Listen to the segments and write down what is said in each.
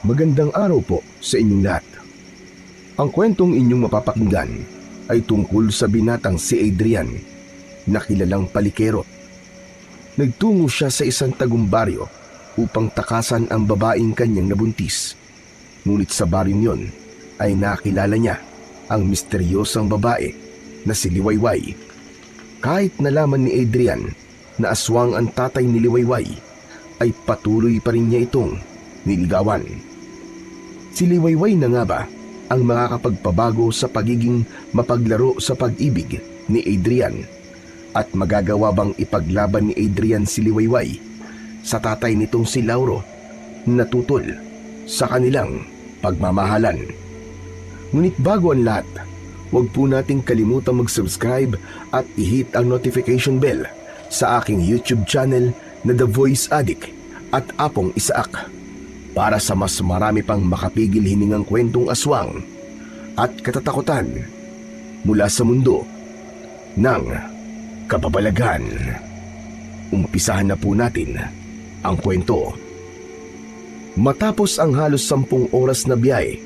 Magandang araw po sa inyong lahat. Ang kwentong inyong mapapakinggan ay tungkol sa binatang si Adrian na kilalang palikero. Nagtungo siya sa isang tagumbaryo upang takasan ang babaeng kanyang nabuntis. Ngunit sa baryong yon ay nakilala niya ang misteryosang babae na si Liwayway. Kahit nalaman ni Adrian na aswang ang tatay ni Liwayway, ay patuloy pa rin niya itong niligawan. Si Liwayway na nga ba ang makakapagpabago sa pagiging mapaglaro sa pag-ibig ni Adrian? At magagawa bang ipaglaban ni Adrian si Liwayway sa tatay nitong si Lauro na tutol sa kanilang pagmamahalan? Ngunit bago ang lahat, huwag po nating kalimutang mag-subscribe at i-hit ang notification bell sa aking YouTube channel na The Voice Addict at Apong Isaak, para sa mas marami pang makapigil hiningang kwentong aswang at katatakutan mula sa mundo ng kababalaghan. Umpisahan na po natin ang kwento. Matapos ang halos 10 oras na biyahe,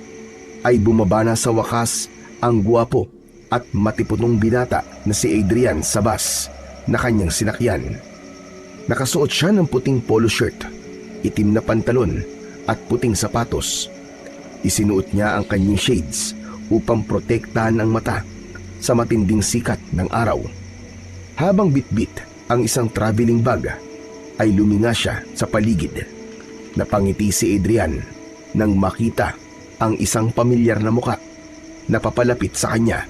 ay bumaba na sa wakas ang guwapo at matipunong binata na si Adrian sa bus na kanyang sinakyan. Nakasuot siya ng puting polo shirt, itim na pantalon at puting sapatos. Isinuot niya ang kanyang shades upang protektahan ang mata sa matinding sikat ng araw. Habang bitbit ang isang traveling bag, ay luminga siya sa paligid. Napangiti si Adrian nang makita ang isang pamilyar na muka na papalapit sa kanya.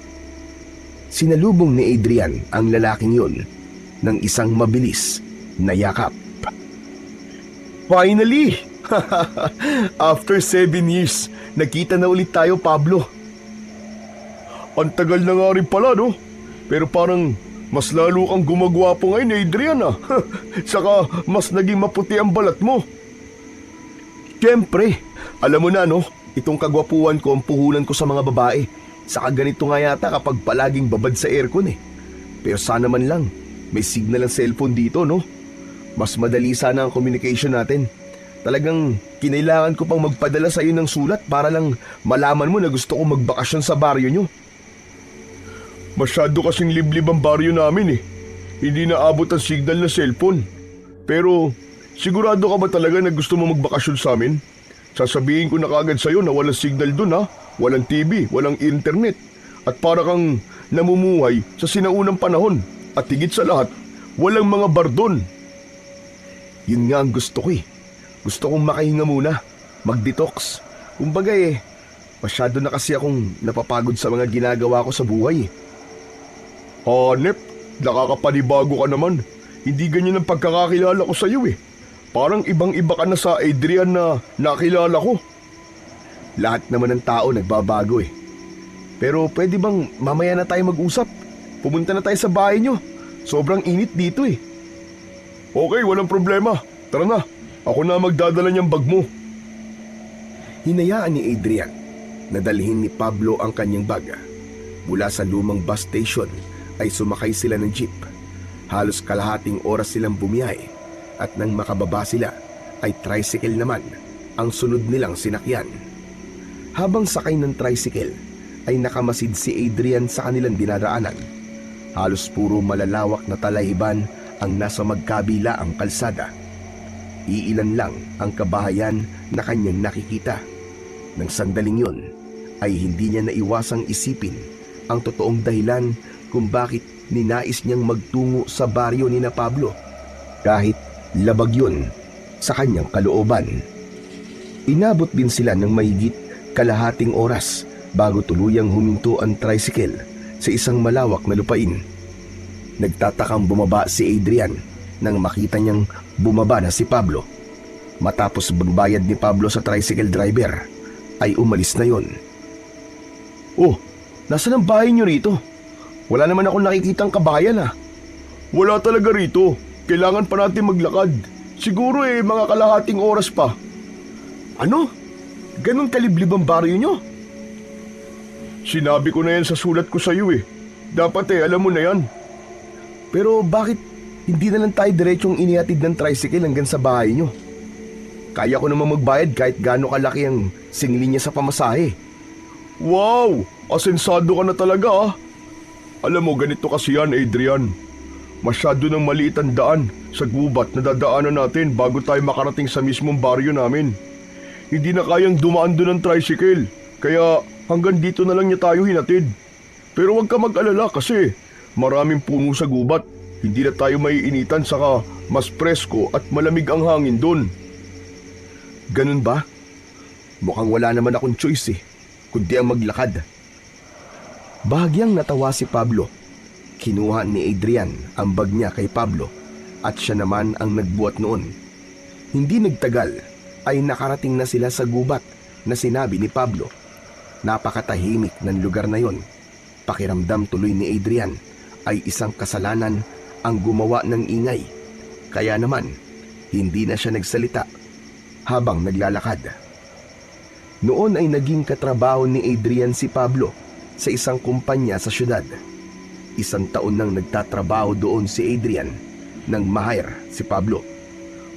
Sinalubong ni Adrian ang lalaking yun ng isang mabilis na yakap. Finally! After 7 years, nakita na ulit tayo, Pablo. Ang tagal na nga rin pala, no? Pero parang mas lalo kang gumagwapo ngayon, Adrian, ah. Saka mas naging maputi ang balat mo. Siyempre, alam mo na, no? Itong kagwapuan ko ang puhunan ko sa mga babae. Saka ganito nga yata kapag palaging babad sa aircon, eh. Pero sana man lang, may signal ang cellphone dito, no? Mas madali sana ang communication natin. Talagang kinailangan ko pang magpadala sa iyo ng sulat para lang malaman mo na gusto ko magbakasyon sa baryo nyo. Masyado kasing liblib ang baryo namin, eh. Hindi na abot ang signal na cellphone. Pero sigurado ka ba talaga na gusto mo magbakasyon sa amin? Sasabihin ko na kaagad sa iyo na walang signal dun, ha? Walang TV, walang internet. At para kang namumuhay sa sinaunang panahon. At higit sa lahat, walang mga bar dun. Yun nga ang gusto ko, eh. Gusto kong makahinga muna, mag-detox. Kumbaga, masyado na kasi akong napapagod sa mga ginagawa ko sa buhay, eh. Hanep, nakakapanibago ka naman. Hindi ganyan ang pagkakakilala ko sa iyo, eh. Parang ibang-iba ka na sa Adrian na nakilala ko. Lahat naman ng tao nagbabago, eh. Pero pwede bang mamaya na tayo mag-usap? Pumunta na tayo sa bahay nyo. Sobrang init dito, eh. Okay, walang problema. Tara na. Ako na magdadala niyang bag mo. Hinayaan ni Adrian na dalhin ni Pablo ang kanyang bag. Mula sa lumang bus station ay sumakay sila ng jeep. Halos kalahating oras silang bumiyahe at nang makababa sila ay tricycle naman ang sunod nilang sinakyan. Habang sakay ng tricycle ay nakamasid si Adrian sa kanilang dinaraanan. Halos puro malalawak na talahiban ang nasa magkabila ang kalsada. Iilan lang ang kabahayan na kanyang nakikita. Nang sandaling yun ay hindi niya naiwasang isipin ang totoong dahilan kung bakit ninais niyang magtungo sa baryo ni na Pablo, kahit labag yun sa kanyang kalooban. Inabot din sila ng mahigit kalahating oras bago tuluyang huminto ang tricycle sa isang malawak na lupain. Nagtatakang bumaba si Adrian nang makita niyang bumaba na si Pablo. Matapos magbayad ni Pablo sa tricycle driver, ay umalis na yon. Oh, nasaan ang bahay niyo rito? Wala naman akong nakikitang kabayan, ah. Wala talaga rito. Kailangan pa natin maglakad. Siguro mga kalahating oras pa. Ano? Ganon kaliblib ang baryo nyo? Sinabi ko na yan sa sulat ko sa iyo, eh. Dapat alam mo na yan. Pero bakit hindi na lang tayo diretsong inihatid ng tricycle hanggang sa bahay nyo? Kaya ko naman magbayad kahit gaano kalaki ang singli niya sa pamasahe. Wow! Asensado ka na talaga ah. Alam mo, ganito kasi yan, Adrian. Masyado ng maliit ang daan sa gubat na dadaanan natin bago tayo makarating sa mismong baryo namin. Hindi na kayang dumaan doon ng tricycle, kaya hanggang dito na lang niya tayo hinatid. Pero huwag ka mag-alala kasi maraming puno sa gubat. Hindi na tayo maiinitan, saka mas presko at malamig ang hangin doon. Ganun ba? Mukhang wala naman akong choice kundi ang maglakad. Bahagyang natawa si Pablo. Kinuha ni Adrian ang bag niya kay Pablo at siya naman ang nagbuhat noon. Hindi nagtagal ay nakarating na sila sa gubat na sinabi ni Pablo. Napakatahimik ng lugar na yon. Pakiramdam tuloy ni Adrian ay isang kasalanan ang gumawa ng ingay. Kaya naman, hindi na siya nagsalita habang naglalakad. Noon ay naging katrabaho ni Adrian si Pablo sa isang kumpanya sa syudad. 1 taon nang nagtatrabaho doon si Adrian nang ma-hire si Pablo.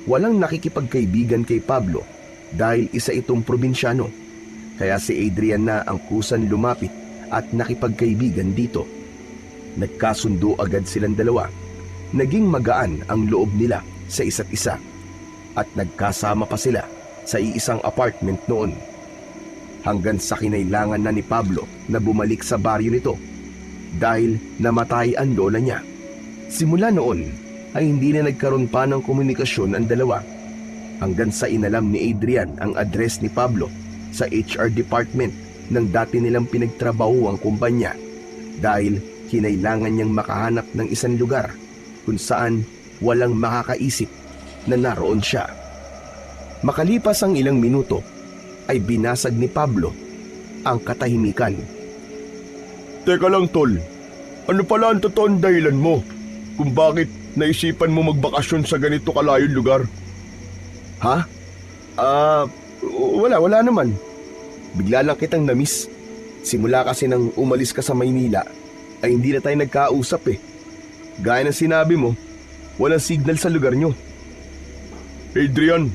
Walang nakikipagkaibigan kay Pablo dahil isa itong probinsyano. Kaya si Adrian na ang kusan lumapit at nakipagkaibigan dito. Nagkasundo agad silang dalawa. Naging magaan ang loob nila sa isa't isa. At nagkasama pa sila sa iisang apartment noon. Hanggang sa kinailangan na ni Pablo na bumalik sa baryo nito dahil namatay ang lola niya. Simula noon ay hindi na nagkaroon pa ng komunikasyon ang dalawa hanggang sa inalam ni Adrian ang address ni Pablo sa HR department ng dati nilang pinagtrabaho ang kumpanya dahil kinailangan niyang makahanap ng isang lugar kung saan walang makakaisip na naroon siya. Makalipas ang ilang minuto ay binasag ni Pablo ang katahimikan. Teka lang tol, ano pala ang totoong dahilan mo kung bakit naisipan mo magbakasyon sa ganito kalayong lugar? Ha? Wala naman. Bigla lang kitang na-miss. Simula kasi nang umalis ka sa Maynila ay hindi na tayo nagkausap Gaya ng sinabi mo, walang signal sa lugar nyo. Adrian,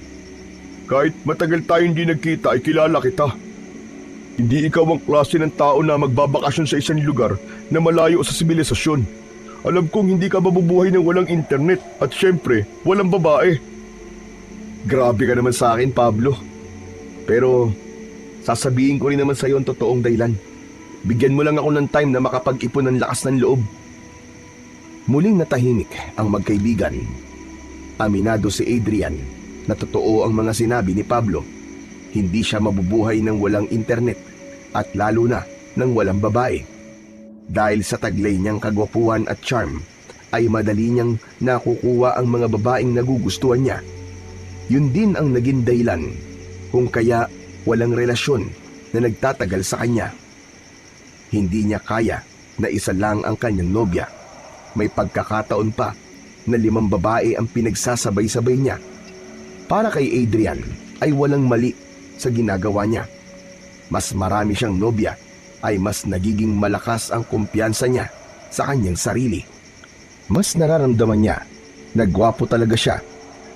kahit matagal tayo hindi nagkita ay kilala kita. Hindi ikaw ang klase ng tao na magbabakasyon sa isang lugar na malayo sa sibilisasyon. Alam kong hindi ka mabubuhay ng walang internet at syempre, walang babae. Grabe ka naman sa akin, Pablo. Pero sasabihin ko rin naman sa iyo ang totoong dahilan. Bigyan mo lang ako ng time na makapag-ipon ng lakas ng loob. Muling natahimik ang magkaibigan. Aminado si Adrian na totoo ang mga sinabi ni Pablo. Hindi siya mabubuhay ng walang internet at lalo na ng walang babae. Dahil sa taglay niyang kagwapuhan at charm, ay madali niyang nakukuha ang mga babaeng nagugustuhan niya. Yun din ang naging dahilan kung kaya walang relasyon na nagtatagal sa kanya. Hindi niya kaya na isa lang ang kanyang nobya. May pagkakataon pa na 5 babae ang pinagsasabay-sabay niya. Para kay Adrian ay walang mali sa ginagawa niya. Mas marami siyang nobya ay mas nagiging malakas ang kumpiyansa niya sa kanyang sarili. Mas nararamdaman niya na gwapo talaga siya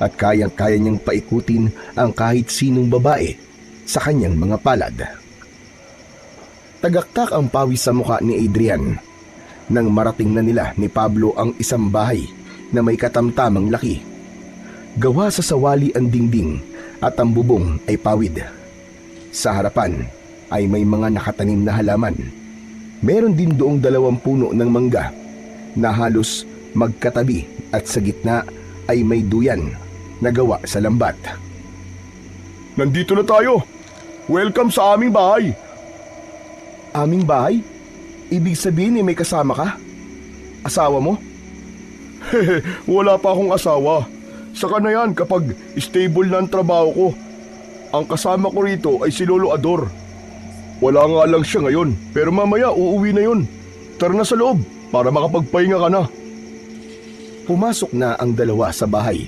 at kayang-kaya niyang paikutin ang kahit sinong babae sa kanyang mga palad. Tagaktak ang pawis sa mukha ni Adrian nang marating na nila ni Pablo ang isang bahay na may katamtamang laki. Gawa sa sawali ang dingding at ang bubong ay pawid. Sa harapan ay may mga nakatanim na halaman. Meron din doong 2 puno ng mangga na halos magkatabi at sa gitna ay may duyan na gawa sa lambat. Nandito na tayo! Welcome sa aming bahay! Aming bahay? Ibig sabihin may kasama ka? Asawa mo? Wala pa akong asawa. Saka na yan kapag stable na ang trabaho ko. Ang kasama ko rito ay si Lolo Ador. Wala nga lang siya ngayon, pero mamaya uuwi na yun. Tara na sa loob para makapagpahinga ka na. Pumasok na ang dalawa sa bahay.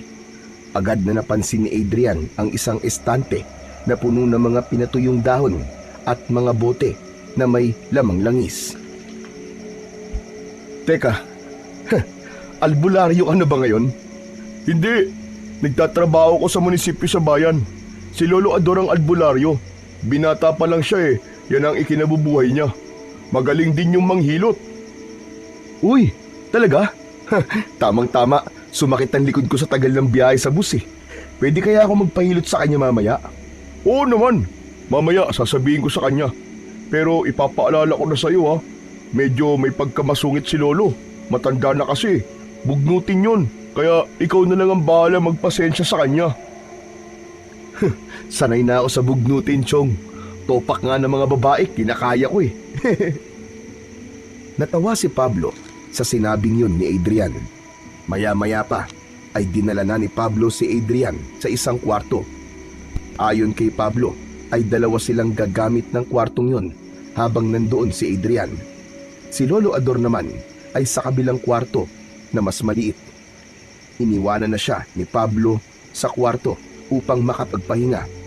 Agad na napansin ni Adrian ang isang estante na puno ng mga pinatuyong dahon at mga bote na may lamang langis. Teka, albularyo ka na ba ngayon? Hindi, nagtatrabaho ko sa munisipyo sa bayan. Si Lolo Ador ang albularyo. Binata pa lang siya eh. Yan ang ikinabubuhay niya. Magaling din yung manghilot. Uy, talaga? Tamang-tama. Sumakit ang likod ko sa tagal ng biyahe sa bus eh. Pwede kaya ako magpahilot sa kanya mamaya? Oo naman. Mamaya sasabihin ko sa kanya. Pero ipapaalala ko na sa'yo ha. Medyo may pagkamasungit si Lolo. Matanda na kasi. Bugnutin yun. Kaya ikaw na lang ang bahala magpasensya sa kanya. Sanay na ako sa bugnutin, Chong. Topak nga ng mga babae, kinakaya ko eh. Natawa si Pablo sa sinabing yun ni Adrian. Maya-maya pa ay dinala na ni Pablo si Adrian sa isang kwarto. Ayon kay Pablo ay dalawa silang gagamit ng kwartong yun habang nandoon si Adrian. Si Lolo Ador naman ay sa kabilang kwarto na mas maliit. Iniwanan na siya ni Pablo sa kwarto upang makapagpahinga.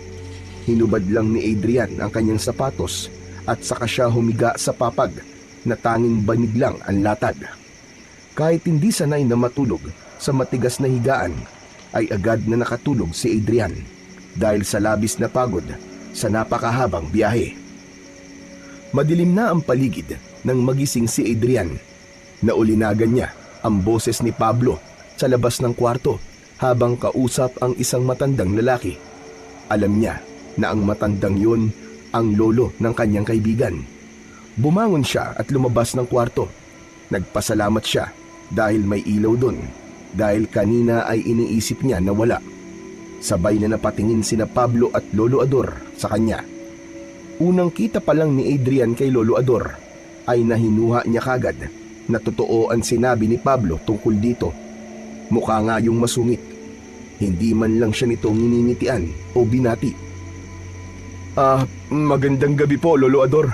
Hinubad lang ni Adrian ang kanyang sapatos at saka siya humiga sa papag na tanging banig lang ang latag. Kahit hindi sanay na matulog sa matigas na higaan, ay agad na nakatulog si Adrian dahil sa labis na pagod sa napakahabang biyahe. Madilim na ang paligid nang magising si Adrian. Naulinagan niya ang boses ni Pablo sa labas ng kwarto habang kausap ang isang matandang lalaki. Alam niya na ang matandang yun ang lolo ng kanyang kaibigan. Bumangon siya at lumabas ng kwarto. Nagpasalamat siya dahil may ilaw doon, dahil kanina ay iniisip niya na wala. Sabay na napatingin sina Pablo at Lolo Ador sa kanya. Unang kita pa lang ni Adrian kay Lolo Ador ay nahinuha niya kagad na totoo ang sinabi ni Pablo tungkol dito. Mukha nga yung masungit. Hindi man lang siya nito nginingitian o binati. Magandang gabi po, Lolo Ador.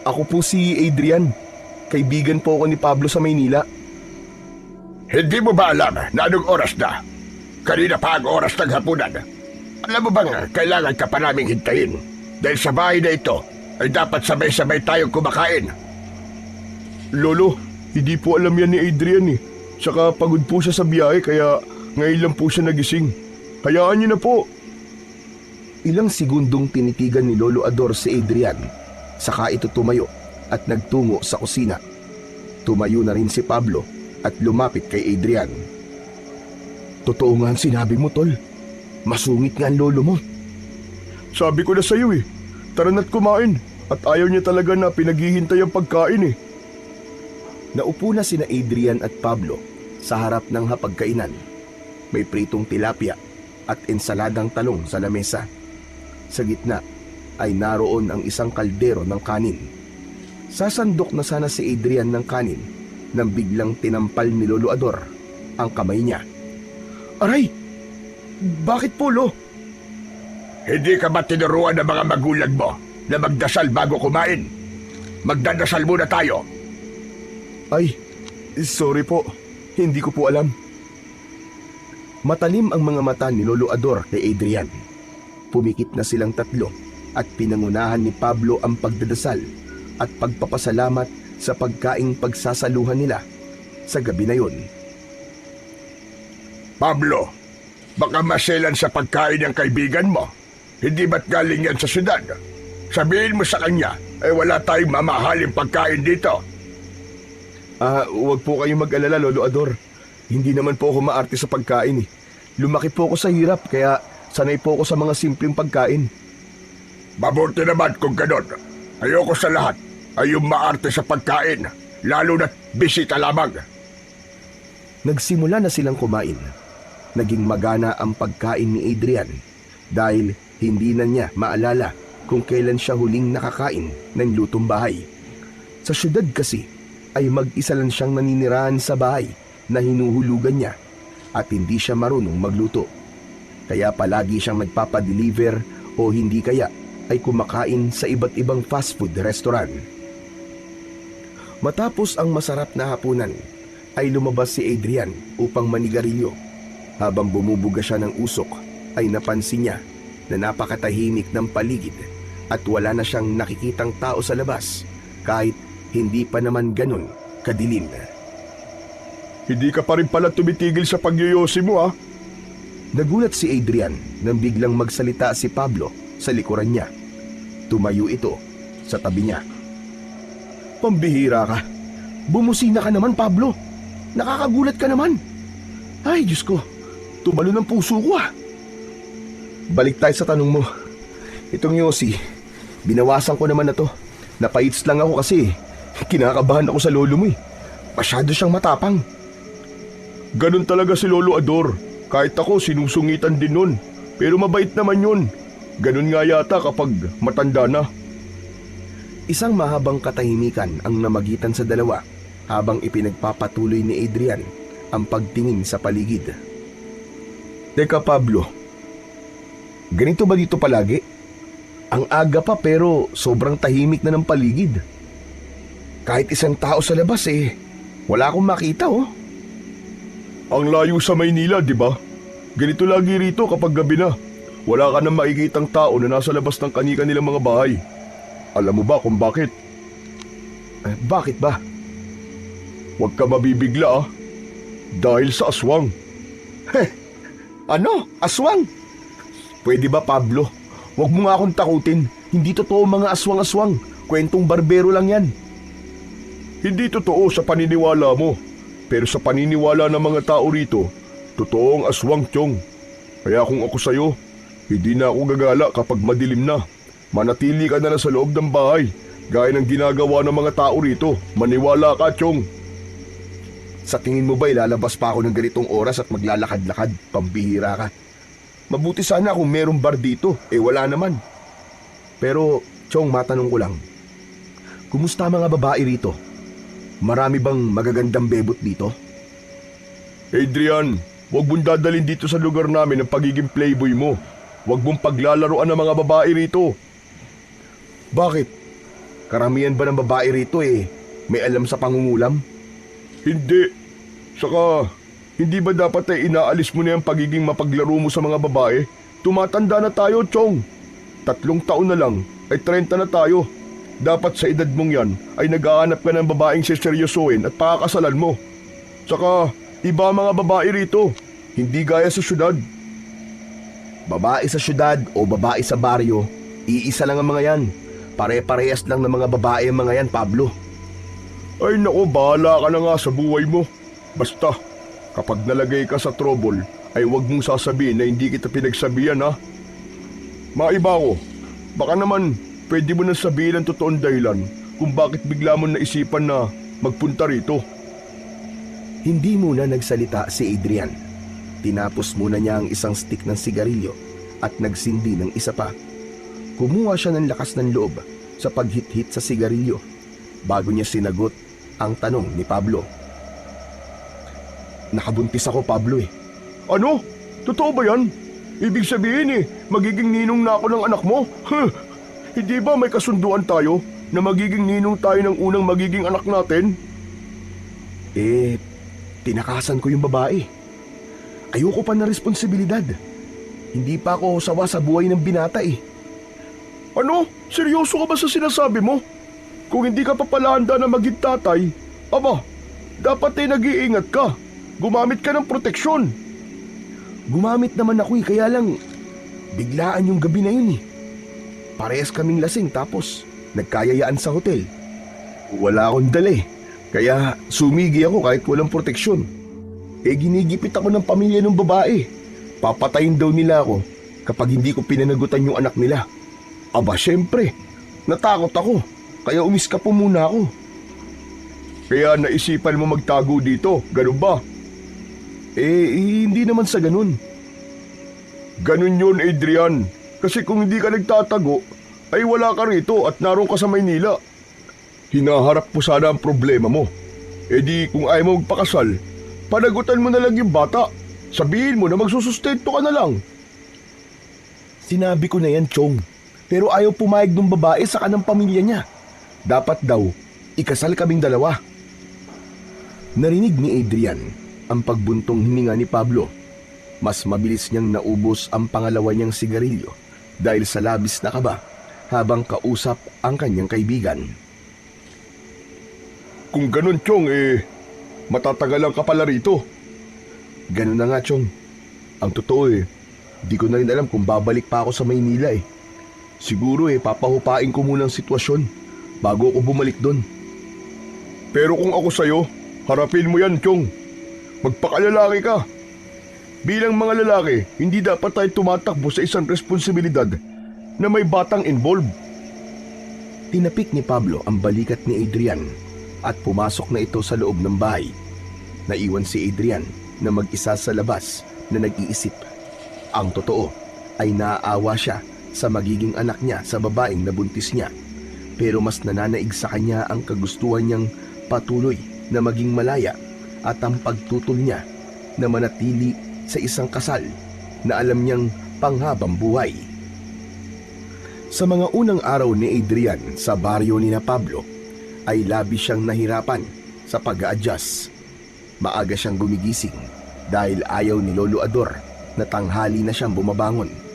Ako po si Adrian. Kaibigan po ako ni Pablo sa Maynila. Hindi mo ba alam na anong oras na? Kanina pa ang oras ng hapunan. Alam mo bang kailangan ka pa naming hintayin? Dahil sa bahay na ito ay dapat sabay-sabay tayong kumakain. Lolo, hindi po alam yan ni Adrian eh. Tsaka pagod po siya sa biyahe kaya ngayon lang po siya nagising. Hayaan niyo na po. Ilang segundong tinitigan ni Lolo Ador si Adrian. Saka ito tumayo at nagtungo sa kusina. Tumayo na rin si Pablo at lumapit kay Adrian. Totoo nga ang sinabi mo, Tol. Masungit nga ang lolo mo. Sabi ko na sa'yo eh. Tara na't kumain. At ayaw niya talaga na pinaghihintay ang pagkain eh. Naupo na sina Adrian at Pablo sa harap ng hapagkainan. May pritong tilapia at ensaladang talong sa lamesa. Sa gitna ay naroon ang isang kaldero ng kanin. Sasandok na sana si Adrian ng kanin nang biglang tinampal ni Lolo Ador ang kamay niya. Aray! Bakit po, Lo? Hindi ka ba tinuruan ng mga magulang mo na magdasal bago kumain? Magdadasal muna tayo. Ay, sorry po. Hindi ko po alam. Matalim ang mga mata ni Lolo Ador kay Adrian. Pumikit na silang tatlo at pinangunahan ni Pablo ang pagdadasal at pagpapasalamat sa pagkaing pagsasaluhan nila sa gabi na yun. Pablo, baka maselan sa pagkain ng kaibigan mo. Hindi ba't galing yan sa syudad? Sabihin mo sa kanya, wala tayong mamahaling pagkain dito. Huwag po kayong mag-alala, Lolo Ador. Hindi naman po ako maarte sa pagkain eh. Lumaki po ako sa hirap, kaya sanay po ako sa mga simpleng pagkain. Mabuti naman kung ganon. Ayoko sa lahat ay yung maarte sa pagkain, lalo na't bisita lamang. Nagsimula na silang kumain. Naging magana ang pagkain ni Adrian dahil hindi na niya maalala kung kailan siya huling nakakain ng lutong bahay. Sa syudad kasi ay mag-isa lang siyang naninirahan sa bahay na hinuhulugan niya at hindi siya marunong magluto. Kaya palagi siyang nagpapadeliver o hindi kaya ay kumakain sa iba't ibang fast food restaurant. Matapos ang masarap na hapunan ay lumabas si Adrian upang manigarilyo. Habang bumubuga siya ng usok ay napansin niya na napakatahimik ng paligid at wala na siyang nakikitang tao sa labas kahit hindi pa naman ganun kadilim. Hindi ka pa rin pala tumitigil sa pagyoyosi mo ah. Nagulat si Adrian nang biglang magsalita si Pablo sa likuran niya. Tumayo ito sa tabi niya. Pambihira ka. Bumusina ka naman, Pablo. Nakakagulat ka naman. Ay, Diyos ko. Tumalo ng puso ko ah. Balik tayo sa tanong mo. Itong Yossi, binawasan ko naman na to. Napaits lang ako kasi kinakabahan ako sa lolo mo eh. Masyado siyang matapang. Ganun talaga si Lolo Ador. Kahit ako sinusungitan din nun. Pero mabait naman yun. Ganun nga yata kapag matanda na. Isang mahabang katahimikan ang namagitan sa dalawa habang ipinagpapatuloy ni Adrian ang pagtingin sa paligid. Teka Pablo, ganito ba dito palagi? Ang aga pa pero sobrang tahimik na ng paligid. Kahit isang tao sa labas wala akong makita oh. Ang layo sa Maynila, di ba? Ganito lagi rito kapag gabi na. Wala ka nang makikitang tao na nasa labas ng kani-kanilang mga bahay. Alam mo ba kung bakit? Bakit ba? Huwag ka mabibigla ah. Dahil sa aswang. Ano? Aswang? Pwede ba Pablo? Huwag mo nga akong takutin. Hindi totoo mga aswang-aswang. Kwentong barbero lang yan. Hindi totoo sa paniniwala mo. Pero sa paniniwala ng mga tao rito, totoong aswang, Chong. Kaya kung ako sa'yo, hindi na ako gagala kapag madilim na. Manatili ka na lang sa loob ng bahay, gaya ng ginagawa ng mga tao rito. Maniwala ka, Chong. Sa tingin mo ba ilalabas pa ako ng ganitong oras at maglalakad-lakad? Pambihira ka. Mabuti sana kung merong bar dito, wala naman. Pero, Chong, matanong ko lang. Kumusta ang mga babae rito? Marami bang magagandang bebot dito? Adrian, huwag mong dadalhin dito sa lugar namin ang pagiging playboy mo. Huwag mong paglalaroan ng mga babae rito. Bakit? Karamihan ba ng babae rito may alam sa pangungulam? Hindi. Saka, hindi ba dapat inaalis mo na yung pagiging mapaglaro mo sa mga babae? Tumatanda na tayo, Chong. 3 taon na lang, ay 30 na tayo. Dapat sa edad mong yan ay naghahanap ka ng babaeng seseryosohin at pakakasalan mo. Saka, iba mga babae rito, hindi gaya sa syudad. Babae sa syudad o babae sa baryo, iisa lang ang mga yan. Pare-parehas lang ng mga babae ang mga yan, Pablo. Ay nako, bahala ka na nga sa buhay mo. Basta, kapag nalagay ka sa trouble, ay huwag mong sasabihin na hindi kita pinagsabihan ha. Maiba ko, baka naman pwede mo na sabihin ang totoong dahilan kung bakit bigla mo naisipan na magpunta rito. Hindi muna nagsalita si Adrian. Tinapos muna niya ang isang stick ng sigarilyo at nagsindi ng isa pa. Kumuha siya ng lakas ng loob sa paghit-hit sa sigarilyo bago niya sinagot ang tanong ni Pablo. Nakabuntis ako, Pablo Ano? Totoo ba yan? Ibig sabihin magiging ninong na ako ng anak mo? Hindi ba may kasunduan tayo na magiging ninong tayo ng unang magiging anak natin? Tinakasan ko yung babae. Ayoko pa na responsibilidad. Hindi pa ako sawa sa buhay ng binata Ano? Seryoso ka ba sa sinasabi mo? Kung hindi ka pa pala handa na maging tatay, aba, dapat nag-iingat ka. Gumamit ka ng proteksyon. Gumamit naman ako kaya lang biglaan yung gabi na yun Parehas kaming lasing tapos nagkayayaan sa hotel. Wala akong dala kaya sumigi ako kahit walang proteksyon. Ginigipit ako ng pamilya ng babae. Papatayin daw nila ako kapag hindi ko pinanagutan yung anak nila. Aba, syempre, natakot ako kaya umiskapo muna ako. Kaya naisipan mo magtago dito, ganun ba? Hindi naman sa ganun. Ganun yun, Adrian. Kasi kung hindi ka nagtatago, ay wala ka rito at naroon ka sa Maynila. Hinaharap mo sana ang problema mo. Di kung ayaw mo magpakasal, panagutan mo na lang yung bata. Sabihin mo na magsusustento ka na lang. Sinabi ko na yan, Chong. Pero ayaw pumayag ng babae sa kanang pamilya niya. Dapat daw, ikasal kaming dalawa. Narinig ni Adrian ang pagbuntong hininga ni Pablo. Mas mabilis niyang naubos ang pangalawa niyang sigarilyo dahil sa labis na kaba habang kausap ang kanyang kaibigan. Kung ganun, Chong, matatagalan ka pala rito. Ganun na nga, Chong. Ang totoo di ko na rin alam kung babalik pa ako sa Maynila Siguro papahupain ko muna ang sitwasyon bago ako bumalik doon. Pero kung ako sa'yo, harapin mo yan, Chong. Magpakalalaki ka. Bilang mga lalaki, hindi dapat tayo tumatakbo sa isang responsibilidad na may batang involved. Tinapik ni Pablo ang balikat ni Adrian at pumasok na ito sa loob ng bahay. Naiwan si Adrian na mag-isa sa labas na nag-iisip. Ang totoo ay naaawa siya sa magiging anak niya sa babaeng nabuntis niya. Pero mas nananaig sa kanya ang kagustuhan niyang patuloy na maging malaya at ang pagtutol niya na manatili sa isang kasal na alam niyang panghabang buhay. Sa mga unang araw ni Adrian sa baryo ni na Pablo ay labis siyang nahirapan sa pag-a-adjust. Maaga siyang gumigising dahil ayaw ni Lolo Ador na tanghali na siyang bumabangon.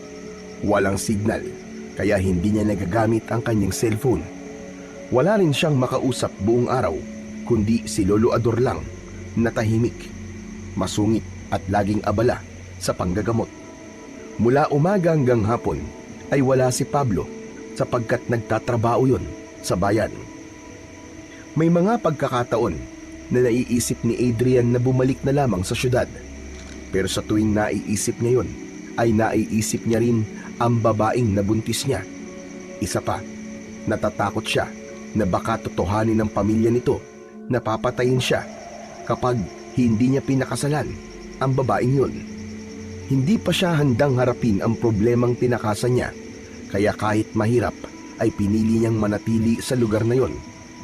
Walang signal kaya hindi niya nagagamit ang kanyang cellphone. Wala rin siyang makausap buong araw kundi si Lolo Ador lang na tahimik, masungit at laging abala sa panggagamot. Mula umaga hanggang hapon ay wala si Pablo sapagkat nagtatrabaho yon sa bayan. May mga pagkakataon na naiisip ni Adrian na bumalik na lamang sa syudad. Pero sa tuwing naiisip niya yon, ay naiisip niya rin ang babaeng nabuntis niya. Isa pa, natatakot siya na baka totohanin ng pamilya nito na papatayin siya kapag hindi niya pinakasalan ang babaeng yun. Hindi pa siya handang harapin ang problemang tinakasan niya, kaya kahit mahirap ay pinili niyang manatili sa lugar na yon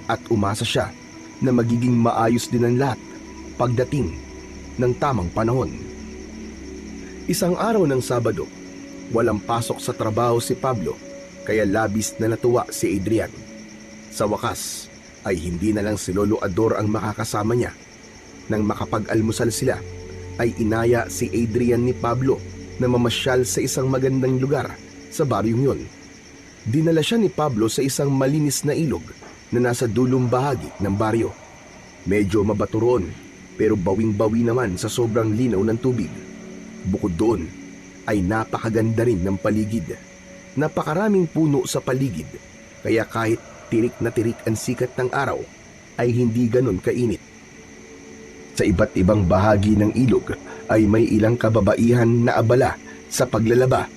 at umasa siya na magiging maayos din ang lahat pagdating ng tamang panahon. Isang araw ng Sabado, walang pasok sa trabaho si Pablo kaya labis na natuwa si Adrian. Sa wakas ay hindi na lang si Lolo Ador ang makakasama niya. Nang makapag-almusal sila ay inaya si Adrian ni Pablo na mamasyal sa isang magandang lugar sa baryong yon. Dinala siya ni Pablo sa isang malinis na ilog na nasa dulong bahagi ng baryo. Medyo mabato roon pero bawing-bawi naman sa sobrang linaw ng tubig. Bukod doon ay napakaganda rin ng paligid. Napakaraming puno sa paligid kaya kahit tirik na tirik ang sikat ng araw ay hindi ganon kainit. Sa iba't ibang bahagi ng ilog ay may ilang kababaihan na abala sa paglalaba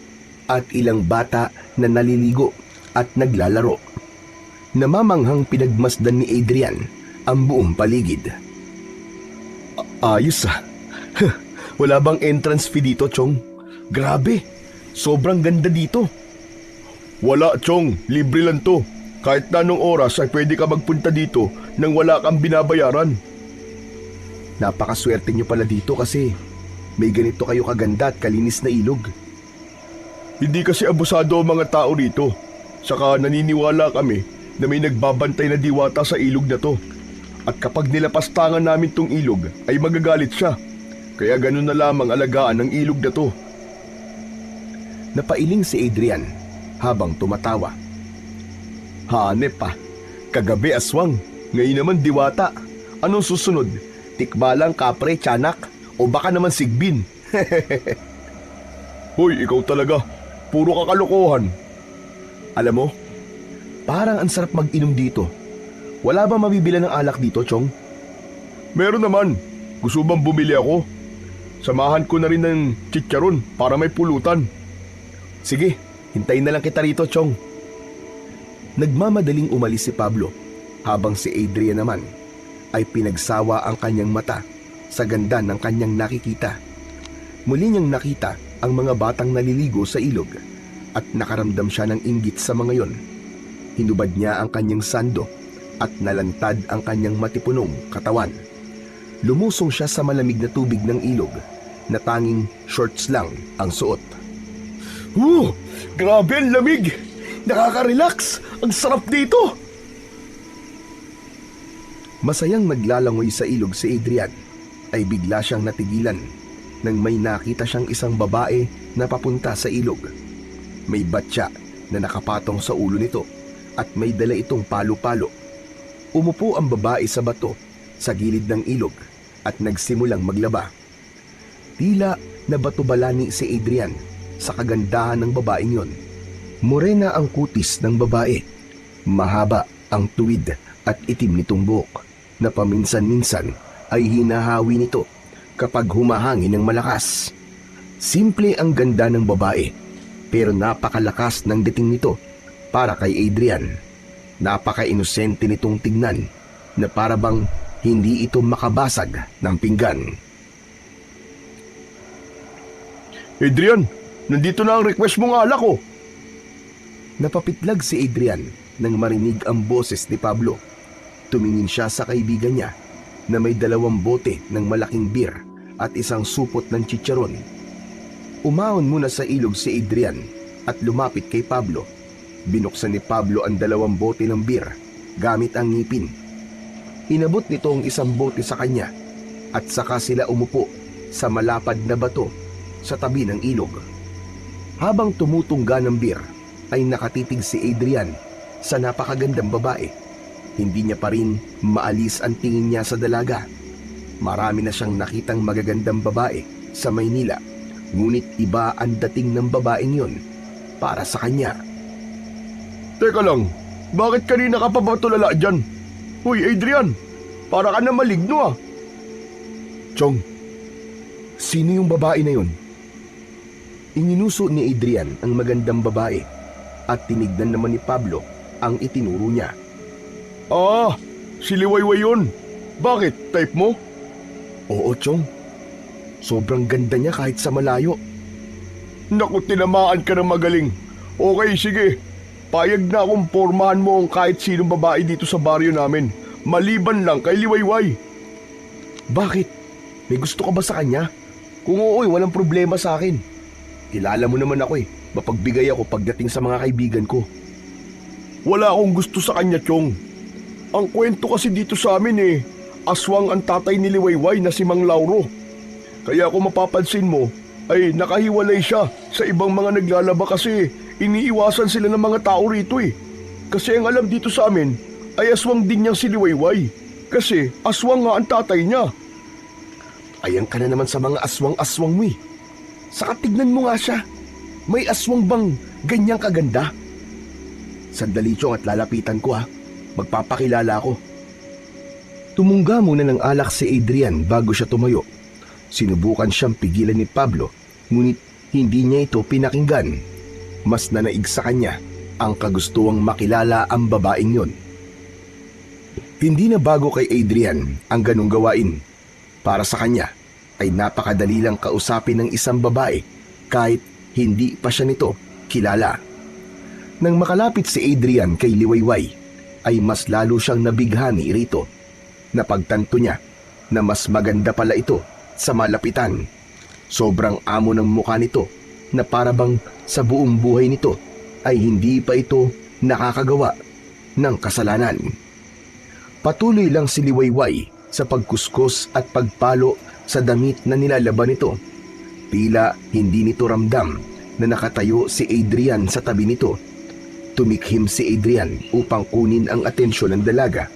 at ilang bata na naliligo at naglalaro. Namamanghang pinagmasdan ni Adrian ang buong paligid. Ayos Wala bang entrance fee dito, Chong? Grabe, sobrang ganda dito. Wala, Chong, libre lang to. Kahit na anong oras ay pwede ka magpunta dito nang wala kang binabayaran. Napakaswerte niyo pala dito kasi may ganito kayo kaganda at kalinis na ilog. Hindi kasi abusado ang mga tao rito. Saka naniniwala kami na may nagbabantay na diwata sa ilog na to. At kapag nilapastangan namin tong ilog ay magagalit siya. Kaya ganun na lamang alagaan ng ilog na to. Napailing si Adrian habang tumatawa. Hanep kagabi aswang, ngayon naman diwata. Anong susunod? Tikbalang, kapre, tiyanak, o baka naman sigbin? Hoy, ikaw talaga. Puro kakalokohan. Alam mo, parang ang sarap mag-inom dito. Wala ba mabibila ng alak dito, Chong? Meron naman. Gusto bang bumili ako? Samahan ko na rin ng chicharon para may pulutan. Sige, hintayin na lang kita rito, Chong. Nagmamadaling umalis si Pablo habang si Adrian naman ay pinagsawa ang kanyang mata sa ganda ng kanyang nakikita. Muli niyang nakita ang mga batang naliligo sa ilog at nakaramdam siya ng inggit sa mga yon. Hinubad niya ang kanyang sando at nalantad ang kanyang matipunong katawan. Lumusong siya sa malamig na tubig ng ilog na tanging shorts lang ang suot. Grabe ang lamig! Nakaka-relax! Ang sarap dito! Masayang naglalangoy sa ilog si Adrian ay bigla siyang natigilan nang may nakita siyang isang babae na papunta sa ilog. May batya na nakapatong sa ulo nito at may dala itong palo-palo. Umupo ang babae sa bato sa gilid ng ilog at nagsimulang maglaba. Tila na batubalani si Adrian sa kagandahan ng babaeng yon. Morena ang kutis ng babae. Mahaba ang tuwid at itim nitong buhok na paminsan-minsan ay hinahawi nito kapag humahangin ng malakas. Simple ang ganda ng babae pero napakalakas ng dating nito para kay Adrian. Napaka-inosente nitong tignan na para bang hindi ito makabasag ng pinggan. Adrian, nandito na ang request mong alak ko. Napapitlag si Adrian nang marinig ang boses ni Pablo. Tumingin siya sa kaibigan niya na may 2 bote ng malaking beer at isang supot ng chicharon. Umahon muna sa ilog si Adrian at lumapit kay Pablo. Binuksan ni Pablo ang 2 bote ng beer gamit ang ngipin. Inabot nito ang isang bote sa kanya at saka sila umupo sa malapad na bato sa tabi ng ilog. Habang tumutungga ng beer ay nakatitig si Adrian sa napakagandang babae. Hindi niya pa rin maalis ang tingin niya sa dalaga. Marami na siyang nakitang magagandang babae sa Maynila, ngunit iba ang dating ng babaeng yon para sa kanya. Teka lang, bakit kanina ka pa ba tulala dyan? Hoy Adrian, para ka na maligno ah. Chong, sino yung babae na yon? Ininuso ni Adrian ang magandang babae at tinignan naman ni Pablo ang itinuro niya. Ah, si Liwayway yun. Bakit? Type mo? Oo, Chong. Sobrang ganda niya kahit sa malayo. Naku, tinamaan ka ng magaling. Okay, sige. Payag na akong pormahan mo ang kahit sinong babae dito sa baryo namin. Maliban lang kay Liwayway. Bakit? May gusto ka ba sa kanya? Kung oo, walang problema sa akin. Kilala mo naman ako mapagbigay ako pagdating sa mga kaibigan ko. Wala akong gusto sa kanya, Chong. Ang kwento kasi dito sa amin aswang ang tatay ni Liwayway na si Mang Lauro. Kaya kung mapapansin mo, ay nakahiwalay siya sa ibang mga naglalaba kasi iniiwasan sila ng mga tao rito Kasi ang alam dito sa amin ay aswang din niyang si Liwayway. Kasi aswang nga ang tatay niya. Ayan ka na naman sa mga aswang-aswang mo Saka tignan mo nga siya. May aswang bang ganyang kaganda? Sandali, Chong, at lalapitan ko Magpapakilala ako. Tumungga muna ng alak si Adrian bago siya tumayo. Sinubukan siyang pigilan ni Pablo, ngunit hindi niya ito pinakinggan. Mas nanaig sa kanya ang kagustuhang makilala ang babaeng yon. Hindi na bago kay Adrian ang ganong gawain. Para sa kanya ay napakadali lang kausapin ng isang babae kahit hindi pa siya nito kilala. Nang makalapit si Adrian kay Liwayway, ay mas lalo siyang nabighani rito. Napagtanto niya na mas maganda pala ito sa malapitan. Sobrang amo ng mukha nito na para bang sa buong buhay nito ay hindi pa ito nakakagawa ng kasalanan. Patuloy lang si Liwayway sa pagkuskus at pagpalo sa damit na nilalaban nito. Tila hindi nito ramdam na nakatayo si Adrian sa tabi nito. Tumikhim si Adrian upang kunin ang atensyon ng dalaga.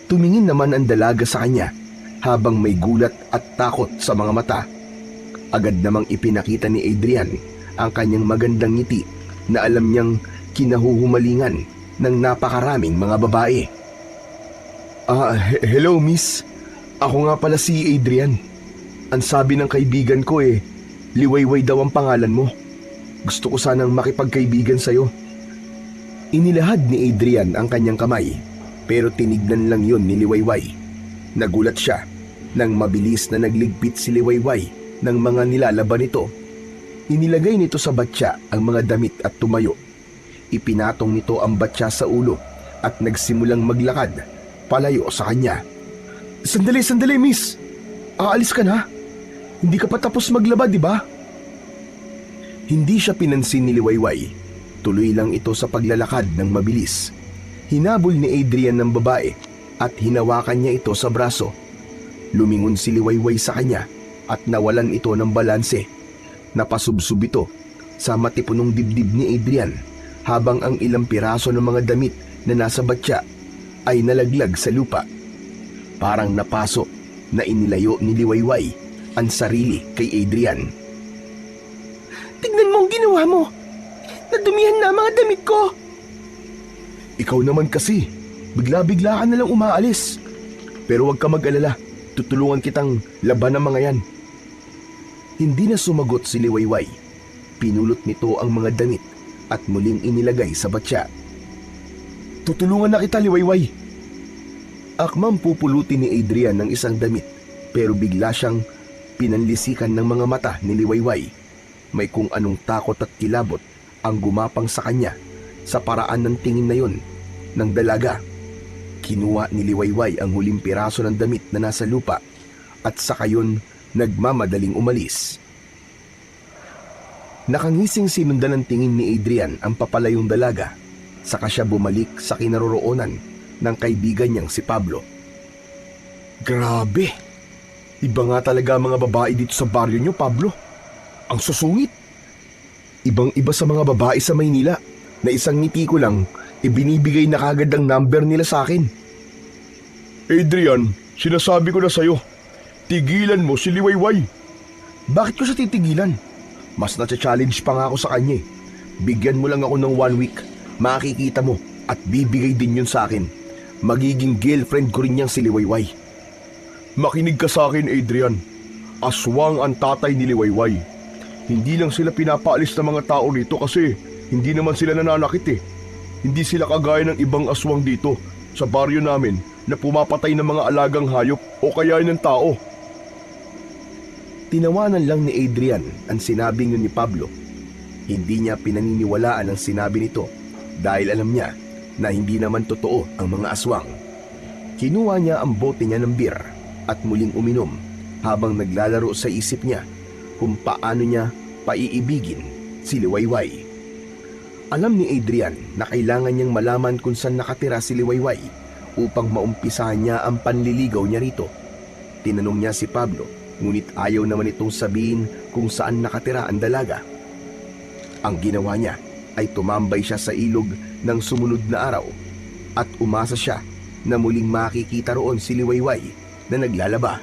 Tumingin naman ang dalaga sa kanya habang may gulat at takot sa mga mata. Agad namang ipinakita ni Adrian ang kanyang magandang ngiti na alam niyang kinahuhumalingan ng napakaraming mga babae. Hello miss. Ako nga pala si Adrian. Ang sabi ng kaibigan ko Liwayway daw ang pangalan mo. Gusto ko sanang makipagkaibigan sa'yo. Inilahad ni Adrian ang kanyang kamay, pero tinignan lang yon ni Liwayway. Nagulat siya nang mabilis na nagligpit si Liwayway ng mga nilalaban nito. Inilagay nito sa batya ang mga damit at tumayo. Ipinatong nito ang batya sa ulo at nagsimulang maglakad palayo sa kanya. Sandali miss. Aalis ka na? Hindi ka pa tapos maglaba, di ba? Hindi siya pinansin ni Liwayway. Tuloy lang ito sa paglalakad ng mabilis. Hinabol ni Adrian ng babae at hinawakan niya ito sa braso. Lumingon si Liwayway sa kanya at nawalan ito ng balanse. Napasubsob ito sa matipunong dibdib ni Adrian habang ang ilang piraso ng mga damit na nasa batya ay nalaglag sa lupa. Parang napaso na inilayo ni Liwayway ang sarili kay Adrian. Tignan mo ang ginawa mo. Nadumihan na ang mga damit ko. Ikaw naman kasi, bigla-bigla ka nalang umaalis. Pero huwag ka mag-alala, tutulungan kitang laban ng mga yan. Hindi na sumagot si Liwayway. Pinulot nito ang mga damit at muling inilagay sa batya. Tutulungan na kita, Liwayway. Akmang pupulutin ni Adrian ng isang damit, pero bigla siyang pinanlisikan ng mga mata ni Liwayway. May kung anong takot at kilabot ang gumapang sa kanya sa paraan ng tingin na yon ng dalaga. Kinuha ni Liwayway ang huling piraso ng damit na nasa lupa at saka yun nagmamadaling umalis. Nakangising sinundan ng tingin ni Adrian ang papalayong dalaga, saka siya bumalik sa kinaroroonan ng kaibigan niyang si Pablo. Grabe! Iba nga talaga ang mga babae dito sa baryo niyo, Pablo. Ang susungit! Ibang-iba sa mga babae sa Maynila na isang ngiti ko lang, ibinibigay na kagad ang number nila sa akin. Adrian, sinasabi ko na sa'yo, tigilan mo si Liwayway. Bakit ko siya titigilan? Mas na-challenge pa nga ako sa kanya. Bigyan mo lang ako ng 1 week, makikita mo at bibigay din yun sa akin. Magiging girlfriend ko rin niyang si Liwayway. Makinig ka sa akin, Adrian. Aswang ang tatay ni Liwayway. Hindi lang sila pinapaalis ng mga tao rito kasi hindi naman sila nananakit eh. Hindi sila kagaya ng ibang aswang dito sa baryo namin na pumapatay ng mga alagang hayop o kaya ng tao. Tinawanan lang ni Adrian ang sinabing yun ni Pablo. Hindi niya pinaniniwalaan ang sinabi nito dahil alam niya na hindi naman totoo ang mga aswang. Kinuha niya ang bote niya ng beer at muling uminom habang naglalaro sa isip niya kung paano niya paiibigin si Liwayway. Alam ni Adrian na kailangan niyang malaman kung saan nakatira si Liwayway upang maumpisahan niya ang panliligaw niya rito. Tinanong niya si Pablo, ngunit ayaw naman itong sabihin kung saan nakatira ang dalaga. Ang ginawa niya ay tumambay siya sa ilog ng sumunod na araw at umasa siya na muling makikita roon si Liwayway na naglalaba.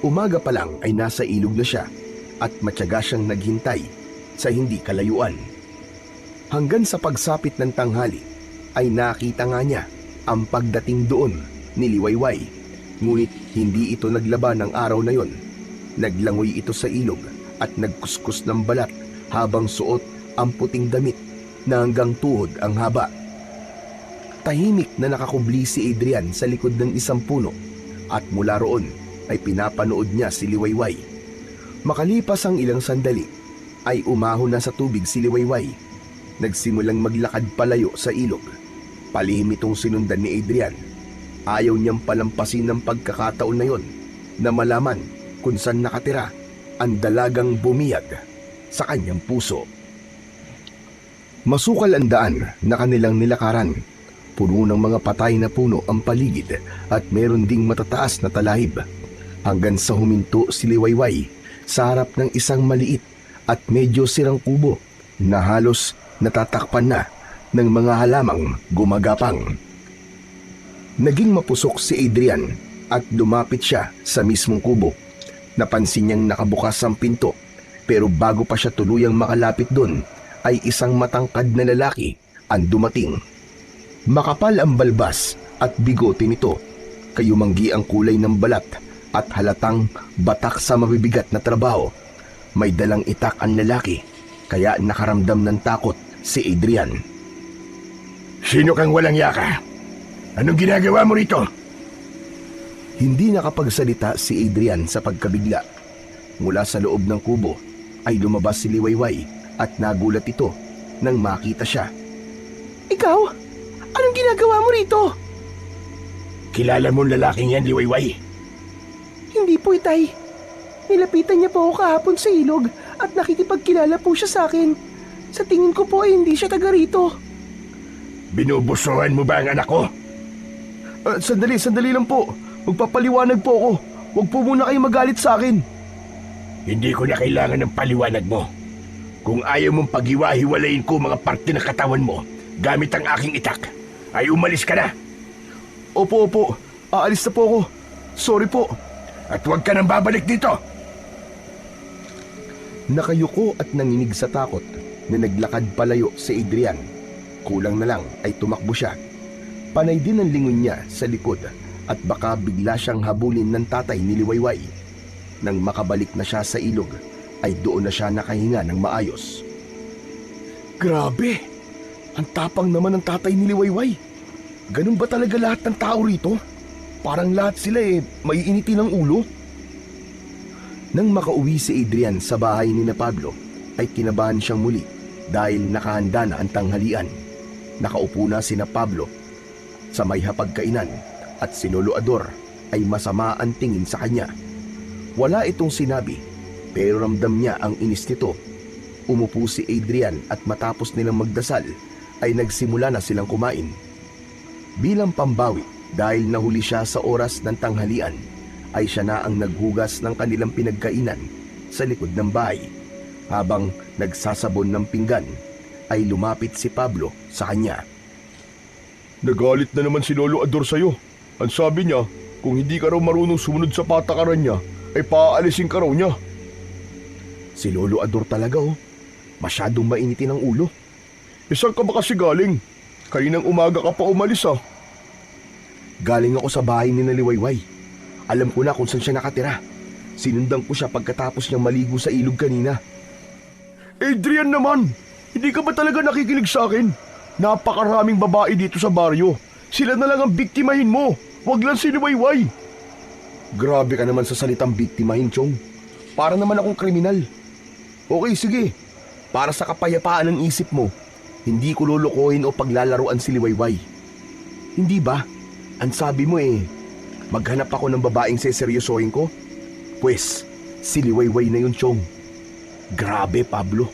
Umaga pa lang ay nasa ilog na siya at matyaga siyang naghintay sa hindi kalayuan. Hanggang sa pagsapit ng tanghali ay nakita nga niya ang pagdating doon ni Liwayway, ngunit hindi ito naglaba ng araw na yon. Naglangoy ito sa ilog at nagkuskus ng balat habang suot ang puting damit na hanggang tuhod ang haba. Tahimik na nakakubli si Adrian sa likod ng isang puno at mula roon ay pinapanood niya si Liwayway. Makalipas ang ilang sandali ay umahon na sa tubig si Liwayway. Nagsimulang maglakad palayo sa ilog. Palihim itong sinundan ni Adrian. Ayaw niyang palampasin ng pagkakataon na yon na malaman kung saan nakatira ang dalagang bumiyag sa kanyang puso. Masukal ang daan na kanilang nilakaran. Puno ng mga patay na puno ang paligid at meron ding matataas na talahib. Hanggang sa huminto si Liwayway sa harap ng isang maliit at medyo sirang kubo na halos natatakpan na ng mga halamang gumagapang. Naging mapusok si Adrian at lumapit siya sa mismong kubo. Napansin niyang nakabukas ang pinto, pero bago pa siya tuluyang makalapit doon ay isang matangkad na lalaki ang dumating. Makapal ang balbas at bigote nito, kayumanggi ang kulay ng balat at halatang batak sa mabibigat na trabaho. May dalang itak ang lalaki, kaya nakaramdam ng takot si Adrian. Sino kang walang yaka? Anong ginagawa mo rito? Hindi nakapagsalita si Adrian sa pagkabigla. Mula sa loob ng kubo ay lumabas si Liwayway at nagulat ito nang makita siya. Ikaw? Anong ginagawa mo rito? Kilala mo lalaking yan, Liwayway? Hindi po, Itay. Nilapitan niya po ako kahapon sa ilog at nakikipagkilala po siya sa akin. Sa tingin ko po ay hindi siya taga rito. Binubusuhan mo ba ang anak ko? Sandali lang po. Magpapaliwanag po ako. Huwag po muna kayo magalit sa akin. Hindi ko na kailangan ng paliwanag mo. Kung ayaw mong paghiwa-hiwalayin ko mga parte ng katawan mo gamit ang aking itak, ay umalis ka na. Opo. Aalis na po ako. Sorry po. At huwag ka nang babalik dito. Nakayuko at nanginig sa takot na naglakad palayo si Adrian. Kulang na lang ay tumakbo siya. Panay din ang lingon niya sa likod at baka bigla siyang habulin ng tatay ni Liwayway. Nang makabalik na siya sa ilog, ay doon na siya nakahinga ng maayos. Grabe! Ang tapang naman ng tatay ni Liwayway. Ganun ba talaga lahat ng tao rito? Parang lahat sila may initin ng ulo. Nang makauwi si Adrian sa bahay ni na Pablo, ay kinabahan siyang muli dahil nakahanda na ang tanghalian. Nakaupo na si na Pablo sa may hapagkainan at si Lolo Ador ay masama ang tingin sa kanya. Wala itong sinabi pero ramdam niya ang inis nito. Umupo si Adrian at matapos nilang magdasal ay nagsimula na silang kumain. Bilang pambawi dahil nahuli siya sa oras ng tanghalian, ay siya na ang naghugas ng kanilang pinagkainan sa likod ng bahay. Habang nagsasabon ng pinggan, ay lumapit si Pablo sa kanya. Nagalit na naman si Lolo Ador sa'yo. Ang sabi niya, kung hindi ka raw marunong sumunod sa patakaran niya, ay paaalisin ka raw niya. Si Lolo Ador talaga masyadong mainitin ang ulo. Isang ka ba kasi galing? Kaninang umaga ka pa umalis Galing ako sa bahay ni Liwayway. Alam ko na kung saan siya nakatira. Sinundan ko siya pagkatapos niyang maligo sa ilog kanina. Adrian naman! Hindi ka ba talaga nakikinig sa akin? Napakaraming babae dito sa baryo. Sila na lang ang biktimahin mo. Huwag lang si Liwayway. Grabe ka naman sa salitang biktimahin, Chong. Para naman akong kriminal. Okay, sige. Para sa kapayapaan ng isip mo, hindi ko lolokohin o paglalaruan si Liwayway. Hindi ba? Ang sabi mo maghanap ako ng babaeng seseryosohin ko? Pwes, si Liwayway na yun, Chong. Grabe, Pablo.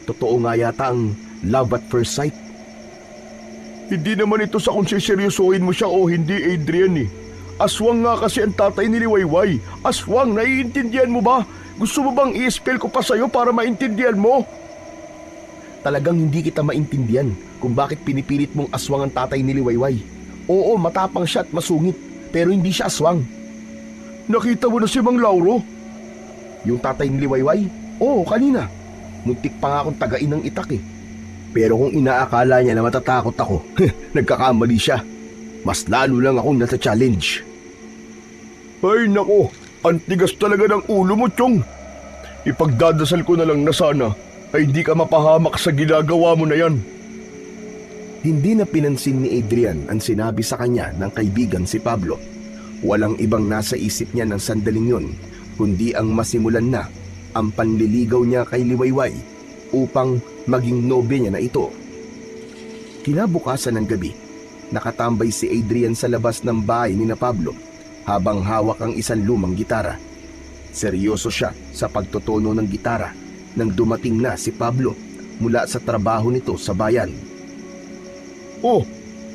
Totoo nga yata ang love at first sight. Hindi naman ito sa kung seryosohin mo siya o hindi, Adrian Aswang nga kasi ang tatay ni Liwayway. Aswang, naiintindihan mo ba? Gusto mo bang i-spell ko pa sa'yo para maintindihan mo? Talagang hindi kita maintindihan kung bakit pinipilit mong aswang ang tatay ni Liwayway. Oo, matapang siya at masungit, pero hindi siya aswang. Nakita mo na si Mang Lauro? Yung tatay ni Liwayway? Oo, kanina. Muntik pa nga akong tagain ng itak Pero kung inaakala niya na matatakot ako, nagkakamali siya. Mas lalo lang akong nata-challenge. Ay nako, ang tigas talaga ng ulo mo, Chong. Ipagdadasal ko na lang na sana ay hindi ka mapahamak sa ginagawa mo na yan. Hindi na pinansin ni Adrian ang sinabi sa kanya ng kaibigan si Pablo. Walang ibang nasa isip niya ng sandaling yun, kundi ang masimulan na ang panliligaw niya kay Liwayway upang maging nobya niya na ito. Kinabukasan ng gabi, nakatambay si Adrian sa labas ng bahay ni na Pablo habang hawak ang isang lumang gitara. Seryoso siya sa pagtotono ng gitara nang dumating na si Pablo mula sa trabaho nito sa bayan. Oh,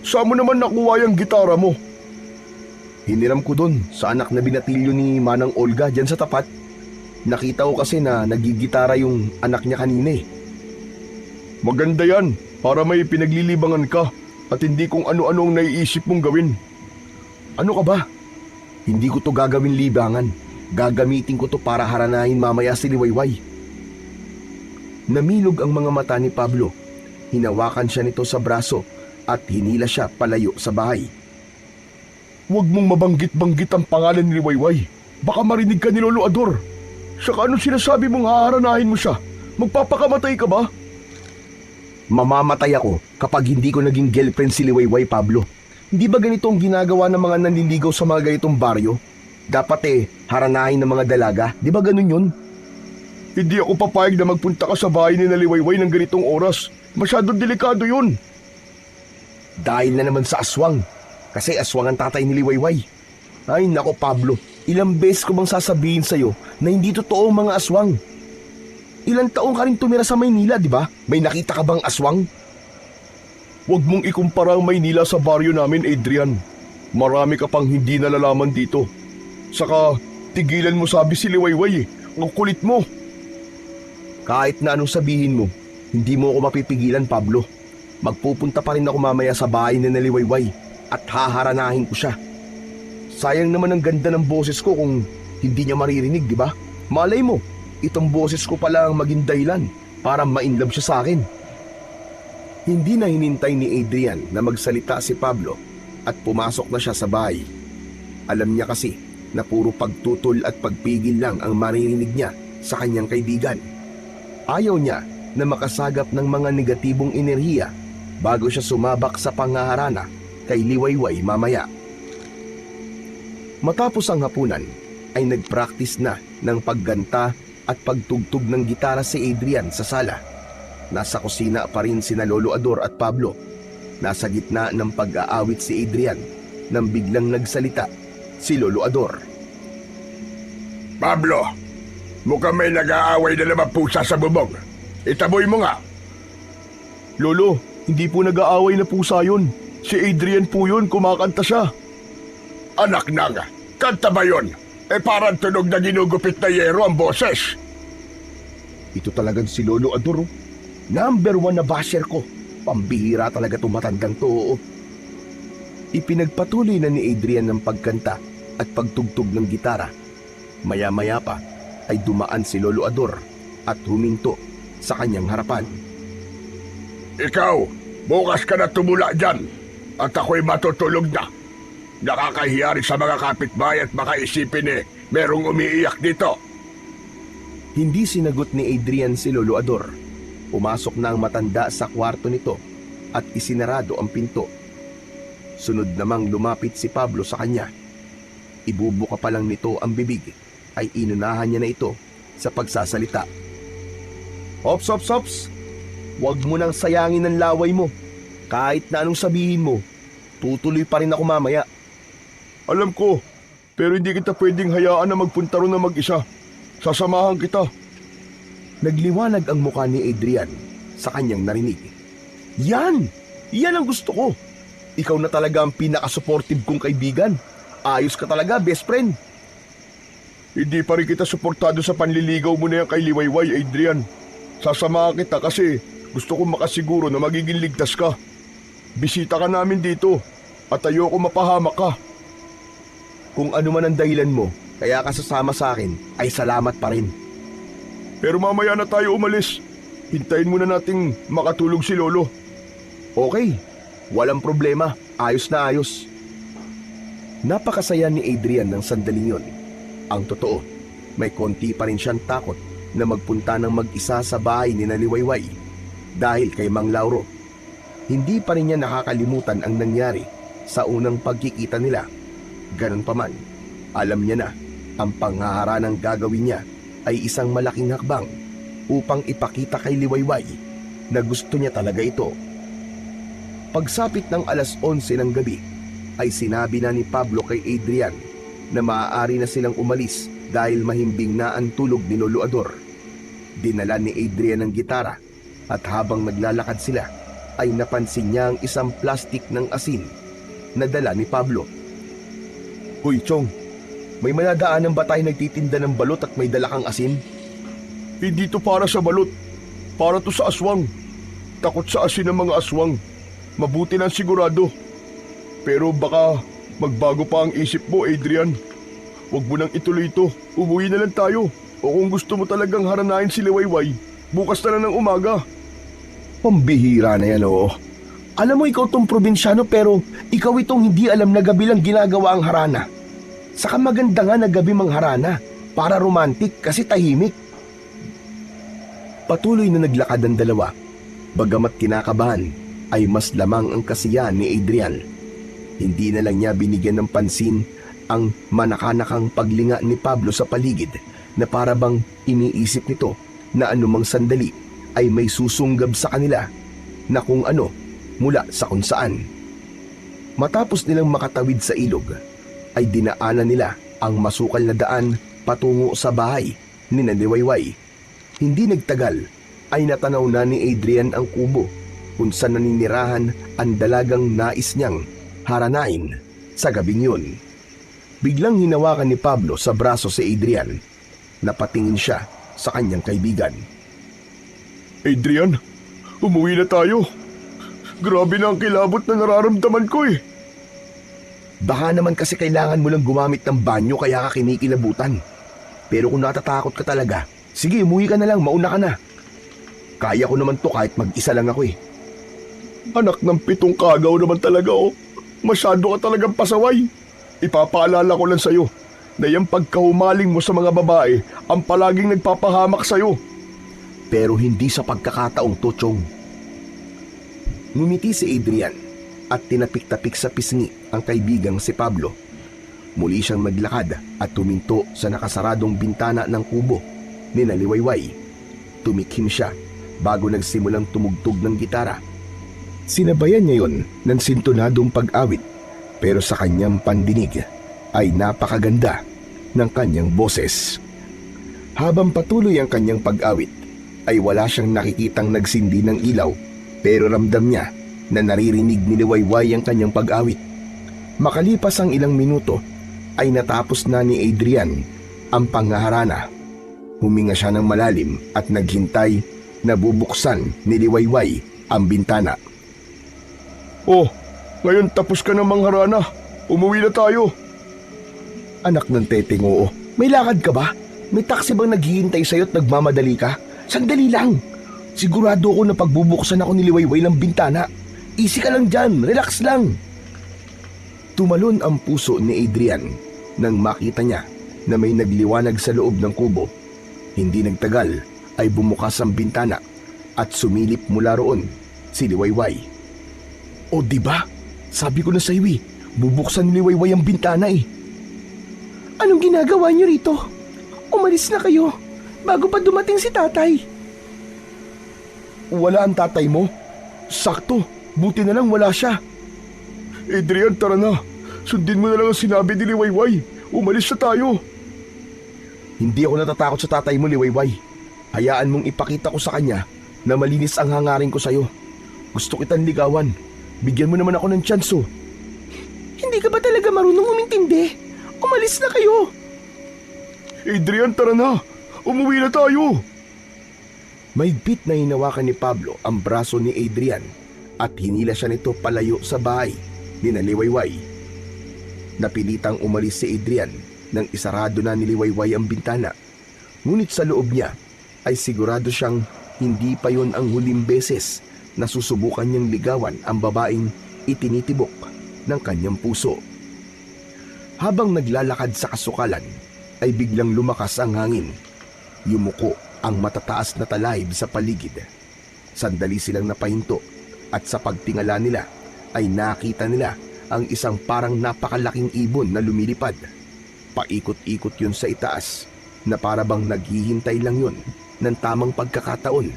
saan mo naman nakuha yung gitara mo? Hiniram ko dun sa anak na binatilyo ni Manang Olga dyan sa tapat. Nakita ko kasi na nagigitara yung anak niya kanina Maganda yan, para may pinaglilibangan ka at hindi kung ano-ano ang naiisip mong gawin. Ano ka ba? Hindi ko to gagawin libangan. Gagamitin ko to para haranahin mamaya si Liwayway. Namilog ang mga mata ni Pablo. Hinawakan siya nito sa braso at hinila siya palayo sa bahay. Huwag mong mabanggit-banggit ang pangalan ni Liwayway. Baka marinig ka ni Lolo Ador. Saka anong sinasabi mong haharanahin mo siya? Magpapakamatay ka ba? Mamamatay ako kapag hindi ko naging girlfriend si Liwayway, Pablo. Hindi ba ganito ang ginagawa ng mga nanliligaw sa mga ganitong baryo? Dapat haranahin ng mga dalaga. Di ba ganun yun? Hindi ako papayag na magpunta ka sa bahay ni Liwayway ng ganitong oras. Masyadong delikado yun. Dahil na naman sa aswang. Kasi aswang ang tatay ni Liwayway. Ay nako, Pablo. Ilang beses ko bang sasabihin sa'yo na hindi totoo ang mga aswang? Ilang taong ka rin tumira sa Maynila, di ba? May nakita ka bang aswang? Huwag mong ikumpara ang Maynila sa baryo namin, Adrian. Marami ka pang hindi nalalaman dito. Saka, tigilan mo sabi si Liwayway Ang kulit mo. Kahit na anong sabihin mo, hindi mo ako mapipigilan, Pablo. Magpupunta pa rin ako mamaya sa bahay ni Liwayway at haharanahin ko siya. Sayang naman ang ganda ng boses ko kung hindi niya maririnig, di ba? Malay mo, itong boses ko pala ang maging dahilan para ma-inlove siya sa akin. Hindi na hinintay ni Adrian na magsalita si Pablo at pumasok na siya sa bahay. Alam niya kasi na puro pagtutol at pagpigil lang ang maririnig niya sa kanyang kaibigan. Ayaw niya na makasagap ng mga negatibong enerhiya bago siya sumabak sa pangaharana kay Liwayway mamaya. Matapos ang hapunan ay nagpractice na ng pagganta at pagtugtog ng gitara si Adrian sa sala. Nasa kusina pa rin sina Lolo Ador at Pablo. Nasa gitna ng pag-aawit si Adrian nang biglang nagsalita si Lolo Ador. Pablo, mukhang may nag-aaway na naman pusa sa bubong. Itaboy mo nga. Lolo, hindi po nag-aaway na pusa yun. Si Adrian po yun, kumakanta siya. Anak nang, kanta ba yun? Parang tunog na ginugupit na yero ang boses. Ito talagang si Lolo Ador. Number 1 na basher ko. Pambihira talaga tumatandang to. Ipinagpatuloy na ni Adrian ng pagkanta at pagtugtog ng gitara. Maya-maya pa ay dumaan si Lolo Ador at huminto sa kanyang harapan. Ikaw, bukas ka na tumula dyan at ako'y matutulog na. Nakakahiya rin sa mga kapitbahay at baka isipin merong umiiyak dito. Hindi sinagot ni Adrian si Lolo Ador. Pumasok na ang matanda sa kwarto nito at isinarado ang pinto. Sunod namang lumapit si Pablo sa kanya. Ibubuka pa lang nito ang bibig ay inunahan niya na ito sa pagsasalita. Ops, ops, ops! Huwag mo nang sayangin ang laway mo. Kahit na anong sabihin mo, tutuloy pa rin ako mamaya. Alam ko, pero hindi kita pwedeng hayaan na magpunta ron na mag-isa. Sasamahan kita. Nagliwanag ang mukha ni Adrian sa kanyang narinig. Yan! Yan ang gusto ko. Ikaw na talaga ang pinaka-supportive kong kaibigan. Ayos ka talaga, best friend. Hindi pa rin kita suportado sa panliligaw mo na yan kay Liwayway, Adrian. Sasamahan kita kasi gusto kong makasiguro na magiging ligtas ka. Bisita ka namin dito at ayoko mapahamak ka. Kung ano man ang dahilan mo, kaya ka sasama sa akin, ay salamat pa rin. Pero mamaya na tayo umalis. Hintayin muna nating makatulog si Lolo. Okay, walang problema. Ayos na ayos. Napakasaya ni Adrian ng sandaling yon. Ang totoo, may konti pa rin siyang takot na magpunta ng mag-isa sa bahay ni Liwayway dahil kay Mang Lauro. Hindi pa rin niya nakakalimutan ang nangyari sa unang pagkikita nila. Ganun pa man, alam niya na ang panghaharanang gagawin niya ay isang malaking hakbang upang ipakita kay Liwayway na gusto niya talaga ito. Pagsapit ng 11:00 ng gabi ay sinabi na ni Pablo kay Adrian na maaari na silang umalis dahil mahimbing na ang tulog ni Lolo Ador. Dinala ni Adrian ang gitara at habang naglalakad sila ay napansin niya ang isang plastik ng asin na dala ni Pablo. Uy, Chong, may madadaanan ba tayo nagtitinda ng balot at may dala kang asin? Hindi to para sa balot. Para to sa aswang. Takot sa asin ng mga aswang. Mabuti lang sigurado. Pero baka magbago pa ang isip mo, Adrian. Huwag mo nang ituloy ito. Umuwi na lang tayo. O kung gusto mo talagang haranahin si Liwayway, bukas na lang ng umaga. Pambihira na yan, oo. Alam mo, ikaw tong probinsyano pero ikaw itong hindi alam na gabi lang ginagawa ang harana. Saka maganda nga na gabi mang harana para romantic kasi tahimik. Patuloy na naglakad ang dalawa. Bagamat kinakabahan, ay mas lamang ang kasiyahan ni Adrian. Hindi na lang niya binigyan ng pansin ang manakanakang paglinga ni Pablo sa paligid na para bang iniisip nito na anumang sandali ay may susunggab sa kanila na kung ano mula sa kung saan. Matapos nilang makatawid sa ilog, ay dinaanan nila ang masukal na daan patungo sa bahay ni Liwayway. Hindi nagtagal ay natanaw na ni Adrian ang kubo kung saan naninirahan ang dalagang nais niyang haranain sa gabing yun. Biglang hinawakan ni Pablo sa braso si Adrian. Napatingin siya sa kanyang kaibigan. Adrian, umuwi na tayo. Grabe na ang kilabot na nararamdaman ko eh. Baka naman kasi kailangan mo lang gumamit ng banyo kaya ka kinikilabutan. Pero kung natatakot ka talaga, Sige, umuwi ka na lang, mauna ka na. Kaya ko naman to kahit mag-isa lang ako eh. Anak ng 7 kagaw naman talaga oh. Masyado ka talagang pasaway. Ipapaalala ko lang sa'yo na yung pagkahumaling mo sa mga babae ang palaging nagpapahamak sa'yo. Pero hindi sa pagkakataong to, Chong. Ngumiti si Adrian at tinapik-tapik sa pisngi ang kaibigang si Pablo. Muli siyang naglakad at tuminto sa nakasaradong bintana ng kubo ni Naliwayway. Tumikhim siya bago nagsimulang tumugtog ng gitara. Sinabayan niya yon ng sintonadong pag-awit, pero sa kanyang pandinig ay napakaganda ng kanyang boses. Habang patuloy ang kanyang pag-awit, ay wala siyang nakikitang nagsindi ng ilaw, pero ramdam niya na naririnig ni Liwayway ang kanyang pag-awit. Makalipas ang ilang minuto, ay natapos na ni Adrian ang pangaharana. Huminga siya ng malalim at naghintay na bubuksan ni Liwayway ang bintana. Oh, ngayon tapos ka ng mangharana. Umuwi na tayo. Anak ng teteng, oo. May lakad ka ba? May taxi bang naghihintay sa'yo at nagmamadali ka? Sandali lang. Sigurado ako na pagbubuksan ako ni Liwayway ng bintana. Easy ka lang dyan, relax lang. Tumalon ang puso ni Adrian nang makita niya na may nagliwanag sa loob ng kubo. Hindi nagtagal ay bumukas ang bintana at sumilip mula roon si Liwayway. O diba? Sabi ko na sa iyo bubuksan ni Liwayway ang bintana eh. Anong ginagawa niyo rito? Umalis na kayo bago pa dumating si tatay. Wala ang tatay mo? Sakto, buti na lang wala siya. Adrian, tara na. Sundin mo na lang ang sinabi ni Liwayway. Umalis na tayo. Hindi ako natatakot sa tatay mo, Liwayway. Hayaan mong ipakita ko sa kanya na malinis ang hangarin ko sa'yo. Gusto kitang ligawan. Bigyan mo naman ako ng tsanso. Hindi ka ba talaga marunong umintindi? Umalis na kayo. Adrian, tara na. Umuwi na tayo. Mahigpit na hinawakan ni Pablo ang braso ni Adrian at hinila siya nito palayo sa bahay ni Liwayway. Napilitang umalis si Adrian nang isarado na ni Liwayway ang bintana. Ngunit sa loob niya ay sigurado siyang hindi pa yon ang huling beses na susubukan niyang ligawan ang babaeng itinitibok ng kanyang puso. Habang naglalakad sa kasukalan ay biglang lumakas ang hangin. Yumuko ang matataas na talayib sa paligid. Sandali silang napahinto at sa pagtingala nila ay nakita nila ang isang parang napakalaking ibon na lumilipad. Paikot-ikot yun sa itaas na para bang naghihintay lang yun ng tamang pagkakataon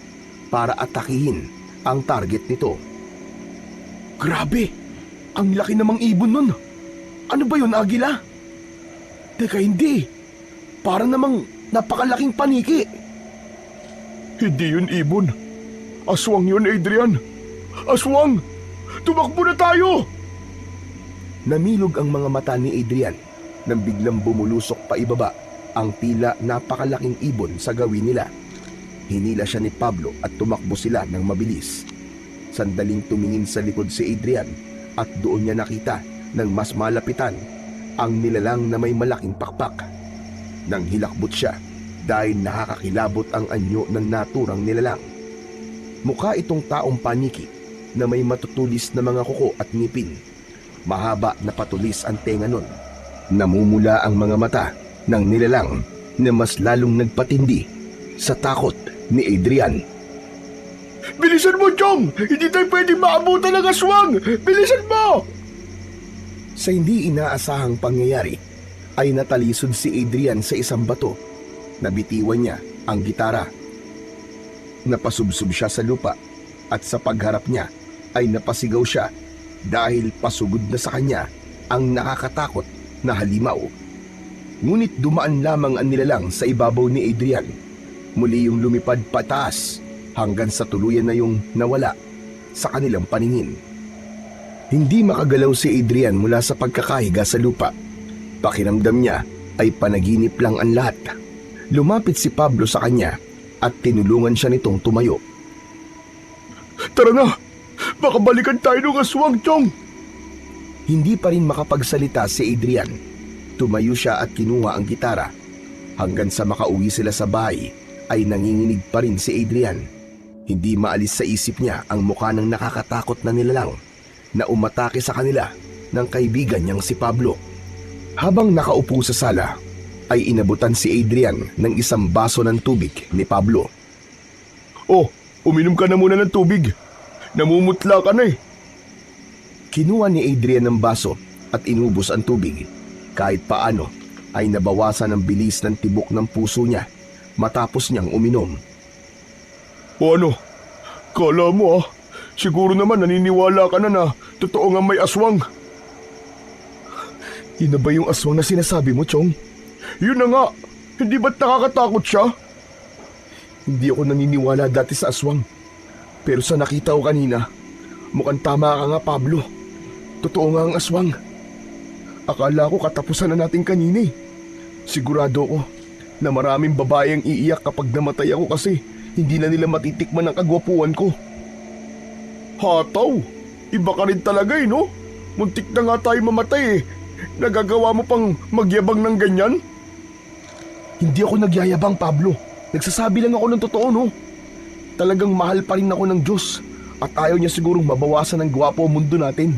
para atakihin ang target nito. Grabe! Ang laki namang ibon nun! Ano ba yun, Agila? Teka, hindi. Para namang napakalaking paniki. Hindi yun ibon. Aswang yun, Adrian. Aswang! Tumakbo na tayo! Namilog ang mga mata ni Adrian nang biglang bumulusok pa ibaba ang tila napakalaking ibon sa gawin nila. Hinila siya ni Pablo at tumakbo sila ng mabilis. Sandaling tumingin sa likod si Adrian at doon niya nakita ng mas malapitan ang nilalang na may malaking pakpak. Nang hilakbot siya dahil nakakakilabot ang anyo ng naturang nilalang. Mukha itong taong paniki na may matutulis na mga kuko at ngipin. Mahaba na patulis ang tenga nun. Namumula ang mga mata ng nilalang na mas lalong nagpatindi sa takot ni Adrian. Bilisan mo, Chong! Hindi tayo pwedeng maabutan ng aswang! Bilisan mo! Sa hindi inaasahang pangyayari, ay natalisod si Adrian sa isang bato. Nabitiwan niya ang gitara. Napasubsob siya sa lupa at sa pagharap niya ay napasigaw siya dahil pasugod na sa kanya ang nakakatakot na halimaw. Ngunit dumaan lamang ang nilalang sa ibabaw ni Adrian. Muli yung lumipad pataas hanggang sa tuluyan na yung nawala sa kanilang paningin. Hindi makagalaw si Adrian mula sa pagkakahiga sa lupa. Pakiramdam niya ay panaginip lang ang lahat. Lumapit si Pablo sa kanya at tinulungan siya nitong tumayo. Tara na! Baka balikan tayo ng aswang, Chong! Hindi pa rin makapagsalita si Adrian. Tumayo siya at kinuha ang gitara hanggang sa makauwi sila sa bahay ay nanginginig pa rin si Adrian. Hindi maalis sa isip niya ang mukha ng nakakatakot na nilalang na umatake sa kanila ng kaibigan niyang si Pablo. Habang nakaupo sa sala, ay inabutan si Adrian ng isang baso ng tubig ni Pablo. Oh, uminom ka na muna ng tubig. Namumutla ka na eh. Kinuha ni Adrian ng baso at inubos ang tubig. Kahit paano ay nabawasan ang bilis ng tibok ng puso niya matapos niyang uminom. O ano? Kala mo siguro naman naniniwala ka na totoo nga may aswang. Yun na ba yung aswang na sinasabi mo, Chong? Yun na nga, hindi ba't nakakatakot siya? Hindi ako naniniwala dati sa aswang. Pero sa nakita ko kanina, mukhang tama ka nga, Pablo. Totoo nga ang aswang. Akala ko katapusan na natin kanina eh. Sigurado ko na maraming babae ang iiyak kapag namatay ako kasi hindi na nila matitikman ang kagwapuan ko. Hataw, iba ka rin talaga eh, no? Muntik na nga tayo mamatay eh. Nagagawa mo pang magyabang ng ganyan? Hindi ako nagyayabang, Pablo. Nagsasabi lang ako ng totoo, no? Talagang mahal pa rin ako ng Diyos at ayaw niya sigurong mabawasan ng gwapo ang mundo natin.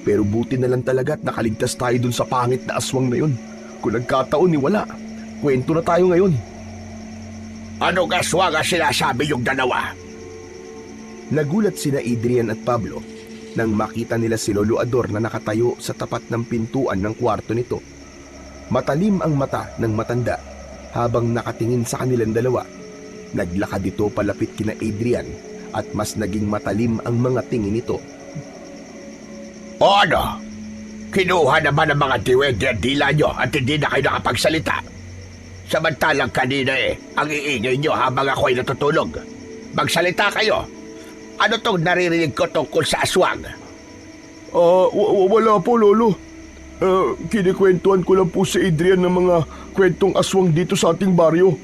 Pero buti na lang talaga at nakaligtas tayo dun sa pangit na aswang na yun. Kung nagkataon ni wala, kwento na tayo ngayon. Anong aswang ang sinasabi yung dalawa? Nagulat sina Adrian at Pablo nang makita nila si Lolo Ador na nakatayo sa tapat ng pintuan ng kwarto nito. Matalim ang mata ng matanda habang nakatingin sa kanilang dalawa. Naglakad ito palapit kina Adrian at mas naging matalim ang mga tingin nito. O ano? Kinuha na ba ng mga diwede at dila nyo at hindi na kayo nakapagsalita? Samantalang kanina ang iingay nyo habang ako'y natutulog. Magsalita kayo. Ano tong naririnig ko tungkol sa aswang? Wala po, Lolo. Kinikwentuhan ko lang po si Adrian ng mga kwentong aswang dito sa ating baryo.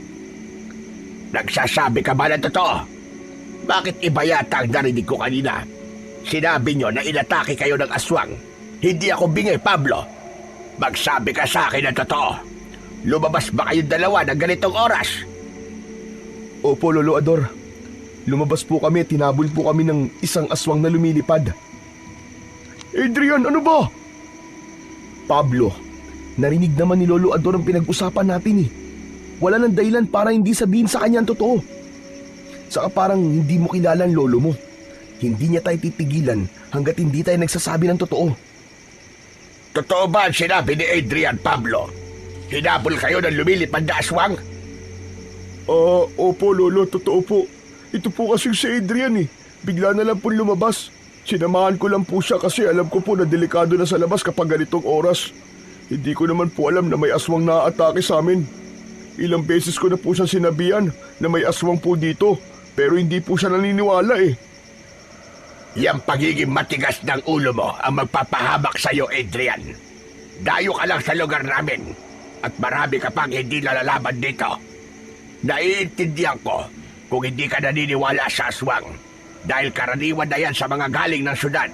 Nagsasabi ka ba ng totoo? Bakit iba yata ang narinig ko kanina? Sinabi nyo na inatake kayo ng aswang. Hindi ako bingay, Pablo. Magsabi ka sa akin ng totoo. Lumabas ba kayong dalawa ng ganitong oras? Opo, Lolo Ador. Lumabas po kami at tinabol po kami ng isang aswang na lumilipad. Adrian, ano ba? Pablo, narinig naman ni Lolo Ador ang pinag-usapan natin eh. Wala nang dahilan para hindi sabihin sa kanya ang totoo. Saka parang hindi mo kilala ang lolo mo. Hindi niya tayo titigilan hanggat hindi tayo nagsasabi ng totoo. Totoo ba ang sinabi ni Adrian, Pablo? Hinabol kayo ng lumilipad na aswang? Opo, Lolo, totoo po. Ito po kasing si Adrian eh. Bigla na lang po lumabas. Sinamahan ko lang po siya kasi alam ko po na delikado na sa labas kapag ganitong oras. Hindi ko naman po alam na may aswang na-atake sa amin. Ilang beses ko na po siya sinabihan na may aswang po dito, pero hindi po siya naniniwala eh. Yang pagiging matigas ng ulo mo ang magpapahamak sa'yo, Adrian. Dayo ka lang sa lugar namin at marami ka pang hindi nalalaman dito. Naiintindihan ko kung hindi ka naniniwala sa aswang dahil karaniwan na yan sa mga galing ng syudad.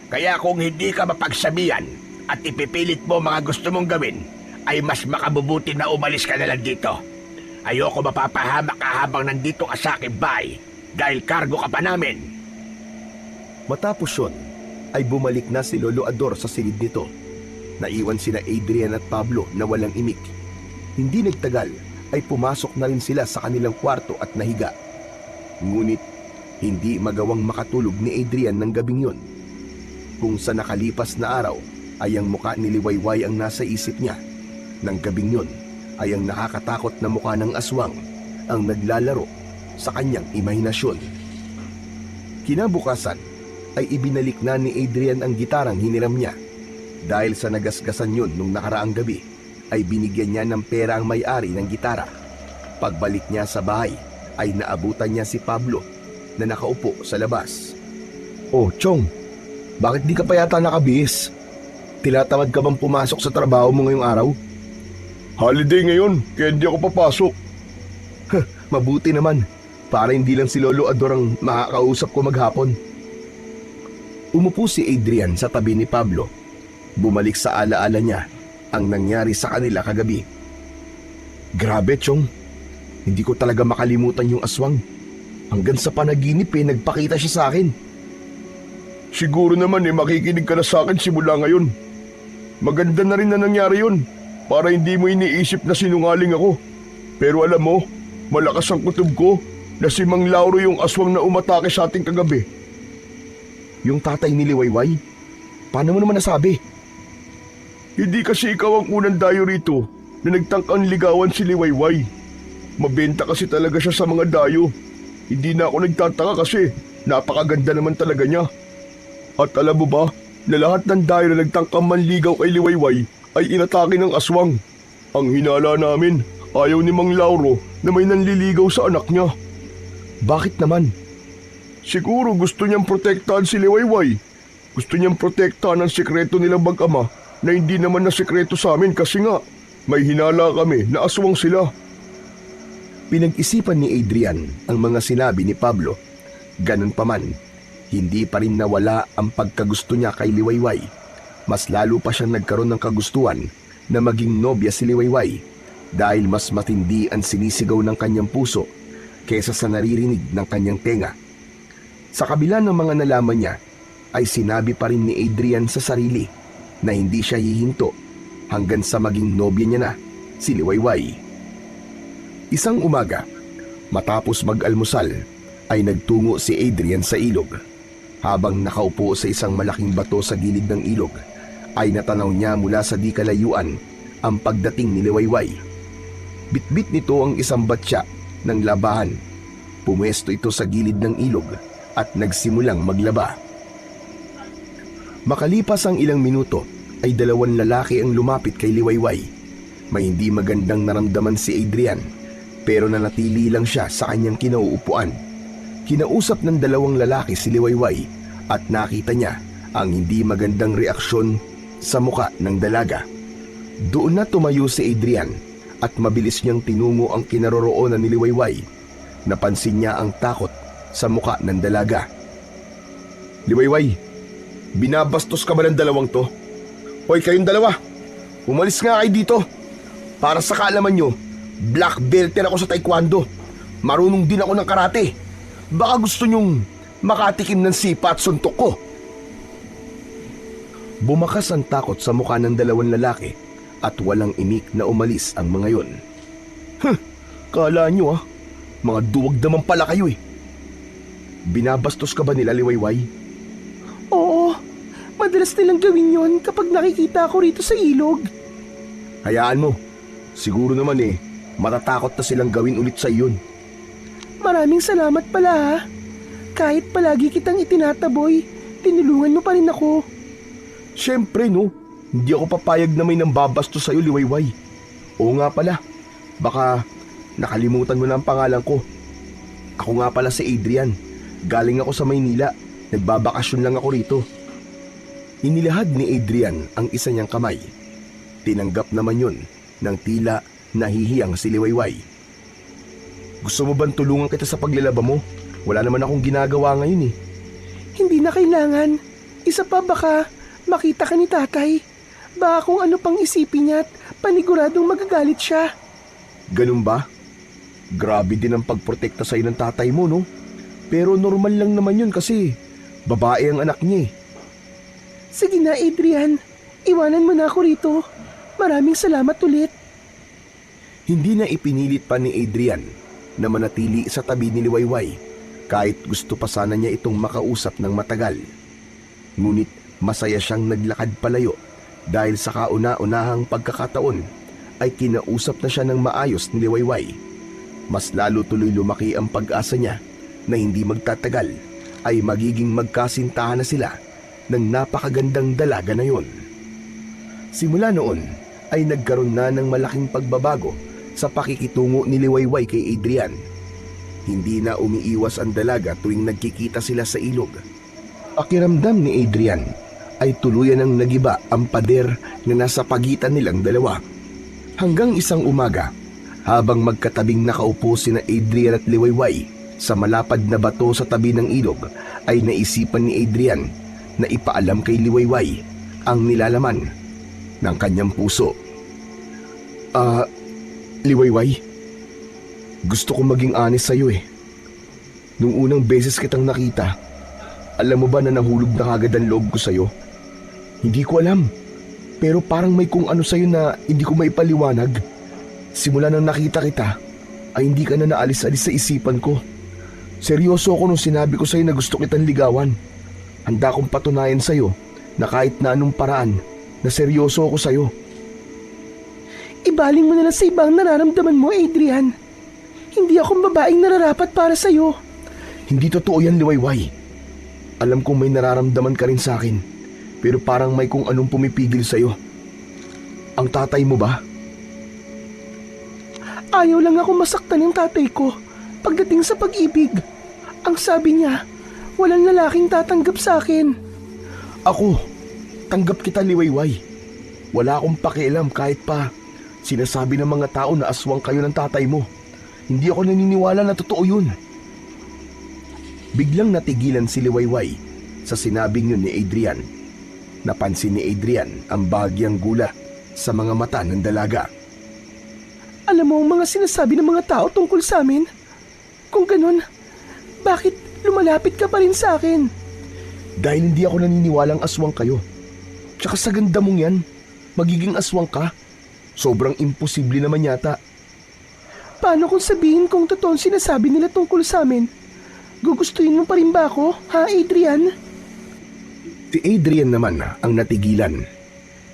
Kaya kung hindi ka mapagsabihan at ipipilit mo mga gusto mong gawin, ay mas makabubuti na umalis ka na lang dito. Ayoko mapapahamak ka habang nandito ka sa aking bahay dahil kargo ka pa namin. Matapos yun, ay bumalik na si Lolo Ador sa silid nito. Naiwan sina Adrian at Pablo na walang imik. Hindi nagtagal ay pumasok na rin sila sa kanilang kwarto at nahiga. Ngunit hindi magawang makatulog ni Adrian ng gabing yun. Kung sa nakalipas na araw ay ang mukha ni Liwayway ang nasa isip niya, ng gabing yun ay ang nakakatakot na mukha ng aswang ang naglalaro sa kanyang imahinasyon. Kinabukasan ay ibinalik na ni Adrian ang gitarang hiniram niya. Dahil sa nagasgasan yun nung nakaraang gabi, ay binigyan niya ng pera ang may-ari ng gitara. Pagbalik niya sa bahay, ay naabutan niya si Pablo na nakaupo sa labas. Oh, Chong, bakit di ka pa yata nakabihis? Tilatamad ka bang pumasok sa trabaho mo ngayong araw? Holiday ngayon, kaya hindi ako papasok. Mabuti naman, para hindi lang si Lolo Ador ang makakausap ko maghapon. Umupo si Adrian sa tabi ni Pablo. Bumalik sa alaala niya ang nangyari sa kanila kagabi. Grabe, Chong. Hindi ko talaga makalimutan yung aswang. Hanggang sa panaginip nagpakita siya sa akin. Siguro naman makikinig ka na sa akin simula ngayon. Maganda na rin na nangyari yun para hindi mo iniisip na sinungaling ako. Pero alam mo, malakas ang kutob ko na si Mang Lauro yung aswang na umatake sa ating kagabi. Yung tatay ni Liwayway? Paano mo naman nasabi? Hindi kasi ikaw ang unang dayo rito na nagtangkang ligawan si Liwayway. Mabenta kasi talaga siya sa mga dayo. Hindi na ako nagtataka kasi napakaganda naman talaga niya. At alam mo ba na lahat ng dayo na nagtangkang manligaw kay Liwayway ay inatake ng aswang. Ang hinala namin, ayaw ni Mang Lauro na may nanliligaw sa anak niya. Bakit naman? Siguro gusto niyang protektahan si Liwayway. Gusto niyang protektahan ang sikreto nilang mag-ama na hindi naman na sikreto sa amin kasi nga may hinala kami na aswang sila. Pinag-isipan ni Adrian ang mga sinabi ni Pablo. Ganun pa man, hindi pa rin nawala ang pagkagusto niya kay Liwayway. Mas lalo pa siyang nagkaroon ng kagustuhan na maging nobya si Liwayway dahil mas matindi ang sinisigaw ng kanyang puso kaysa sa naririnig ng kanyang tenga. Sa kabila ng mga nalaman niya, ay sinabi pa rin ni Adrian sa sarili na hindi siya hihinto hanggang sa maging nobya niya na si Liwayway. Isang umaga, matapos mag-almusal, ay nagtungo si Adrian sa ilog. Habang nakaupo sa isang malaking bato sa gilid ng ilog, ay natanaw niya mula sa di kalayuan ang pagdating ni Liwayway. Bitbit nito ang isang batya ng labahan. Pumwesto ito sa gilid ng ilog at nagsimulang maglaba. Makalipas ang ilang minuto ay 2 lalaki ang lumapit kay Liwayway. May hindi magandang naramdaman si Adrian pero nanatili lang siya sa kanyang kinauupuan. Kinausap ng 2 lalaki si Liwayway at nakita niya ang hindi magandang reaksyon sa muka ng dalaga. Doon na tumayo si Adrian at mabilis niyang tinungo ang kinaroroonan ni Liwayway. Napansin niya ang takot sa muka ng dalaga. Liwayway, binabastos ka ba ng 2 to? Hoy kayong 2, umalis nga kayo dito. Para sa kaalaman nyo, black belter ako sa taekwondo. Marunong din ako ng karate. Baka gusto nyong makatikim ng sipa at suntok ko. Bumakas ang takot sa mukha ng 2 lalaki at walang imik na umalis ang mga yon. Kala nyo mga duwag naman pala kayo eh. Binabastos ka ba nila, Liwayway? Oo, madalas nilang gawin yon kapag nakikita ako rito sa ilog. Hayaan mo. Siguro naman matatakot na silang gawin ulit sa iyon. Maraming salamat pala ha. Kahit palagi kitang itinataboy, tinulungan mo pa rin ako. Siyempre hindi ako papayag na may nambabastos sa'yo, Liwayway. Oo nga pala, baka nakalimutan mo na ang pangalan ko. Ako nga pala si Adrian. Galing ako sa Maynila. Nagbabakasyon lang ako rito. Inilahad ni Adrian ang isa niyang kamay. Tinanggap naman yun ng tila nahihiyang si Liwayway. Gusto mo bang tulungan kita sa paglalaba mo? Wala naman akong ginagawa ngayon eh. Hindi na kailangan. Isa pa baka makita ka ni tatay. Baka kung ano pang isipin niya at paniguradong magagalit siya. Ganun ba? Grabe din ang pagprotekta sa'yo ng tatay mo, no? Pero normal lang naman yun kasi babae ang anak niya eh. Sige na, Adrian. Iwanan mo na ako rito. Maraming salamat ulit. Hindi na ipinilit pa ni Adrian na manatili sa tabi ni Liwayway kahit gusto pa sana niya itong makausap ng matagal. Ngunit masaya siyang naglakad palayo dahil sa kauna-unahang pagkakataon ay kinausap na siya ng maayos ni Liwayway. Mas lalo tuloy lumaki ang pag-asa niya na hindi magtatagal ay magiging magkasintahan na sila ng napakagandang dalaga na yon. Simula noon ay nagkaroon na ng malaking pagbabago sa pakikitungo ni Liwayway kay Adrian. Hindi na umiiwas ang dalaga tuwing nagkikita sila sa ilog. Pakiramdam ni Adrian ay tuluyan ng nagiba ang pader na nasa pagitan nilang dalawa. Hanggang isang umaga, habang magkatabing nakaupo sina Adrian at Liwayway sa malapad na bato sa tabi ng ilog, ay naisipan ni Adrian na ipaalam kay Liwayway ang nilalaman ng kanyang puso. Liwayway, Gusto kong maging honest sa'yo eh. Nung unang beses kitang nakita, alam mo ba na nahulog na kagad ang loob ko sa'yo? Hindi ko alam, pero parang may kung ano sa'yo na hindi ko maipaliwanag. Simula nang nakita kita, ay hindi ka na naalis-alis sa isipan ko. Seryoso ako nung sinabi ko sa'yo na gusto kitang ligawan. Handa kong patunayan sa'yo na kahit na anong paraan, na seryoso ako sa'yo. Ibaling mo na lang sa ibang nararamdaman mo, Adrian. Hindi akong babaeng nararapat para sa'yo. Hindi totoo yan, Liwayway. Alam kong may nararamdaman ka rin sa akin, pero parang may kung anong pumipigil sa'yo. Ang tatay mo ba? Ayaw lang ako masaktan ng tatay ko pagdating sa pag-ibig. Ang sabi niya, walang lalaking tatanggap sa akin. Ako, tanggap kita, Liwayway. Wala akong pakialam kahit pa sinasabi ng mga tao na aswang kayo ng tatay mo. Hindi ako naniniwala na totoo yun. Biglang natigilan si Liwayway sa sinabing yun ni Adrian. Napansin ni Adrian ang bahagyang gulat sa mga mata ng dalaga. Alam mo ang mga sinasabi ng mga tao tungkol sa amin? Kung ganun, bakit lumalapit ka pa rin sa akin? Dahil hindi ako naniniwalang aswang kayo. Tsaka sa ganda mong yan, magiging aswang ka. Sobrang imposible naman yata. Paano kung sabihin kung totoo ang sinasabi nila tungkol sa amin? Gugustuhin mo pa rin ba ako, ha Adrian? Si Adrian naman ang natigilan.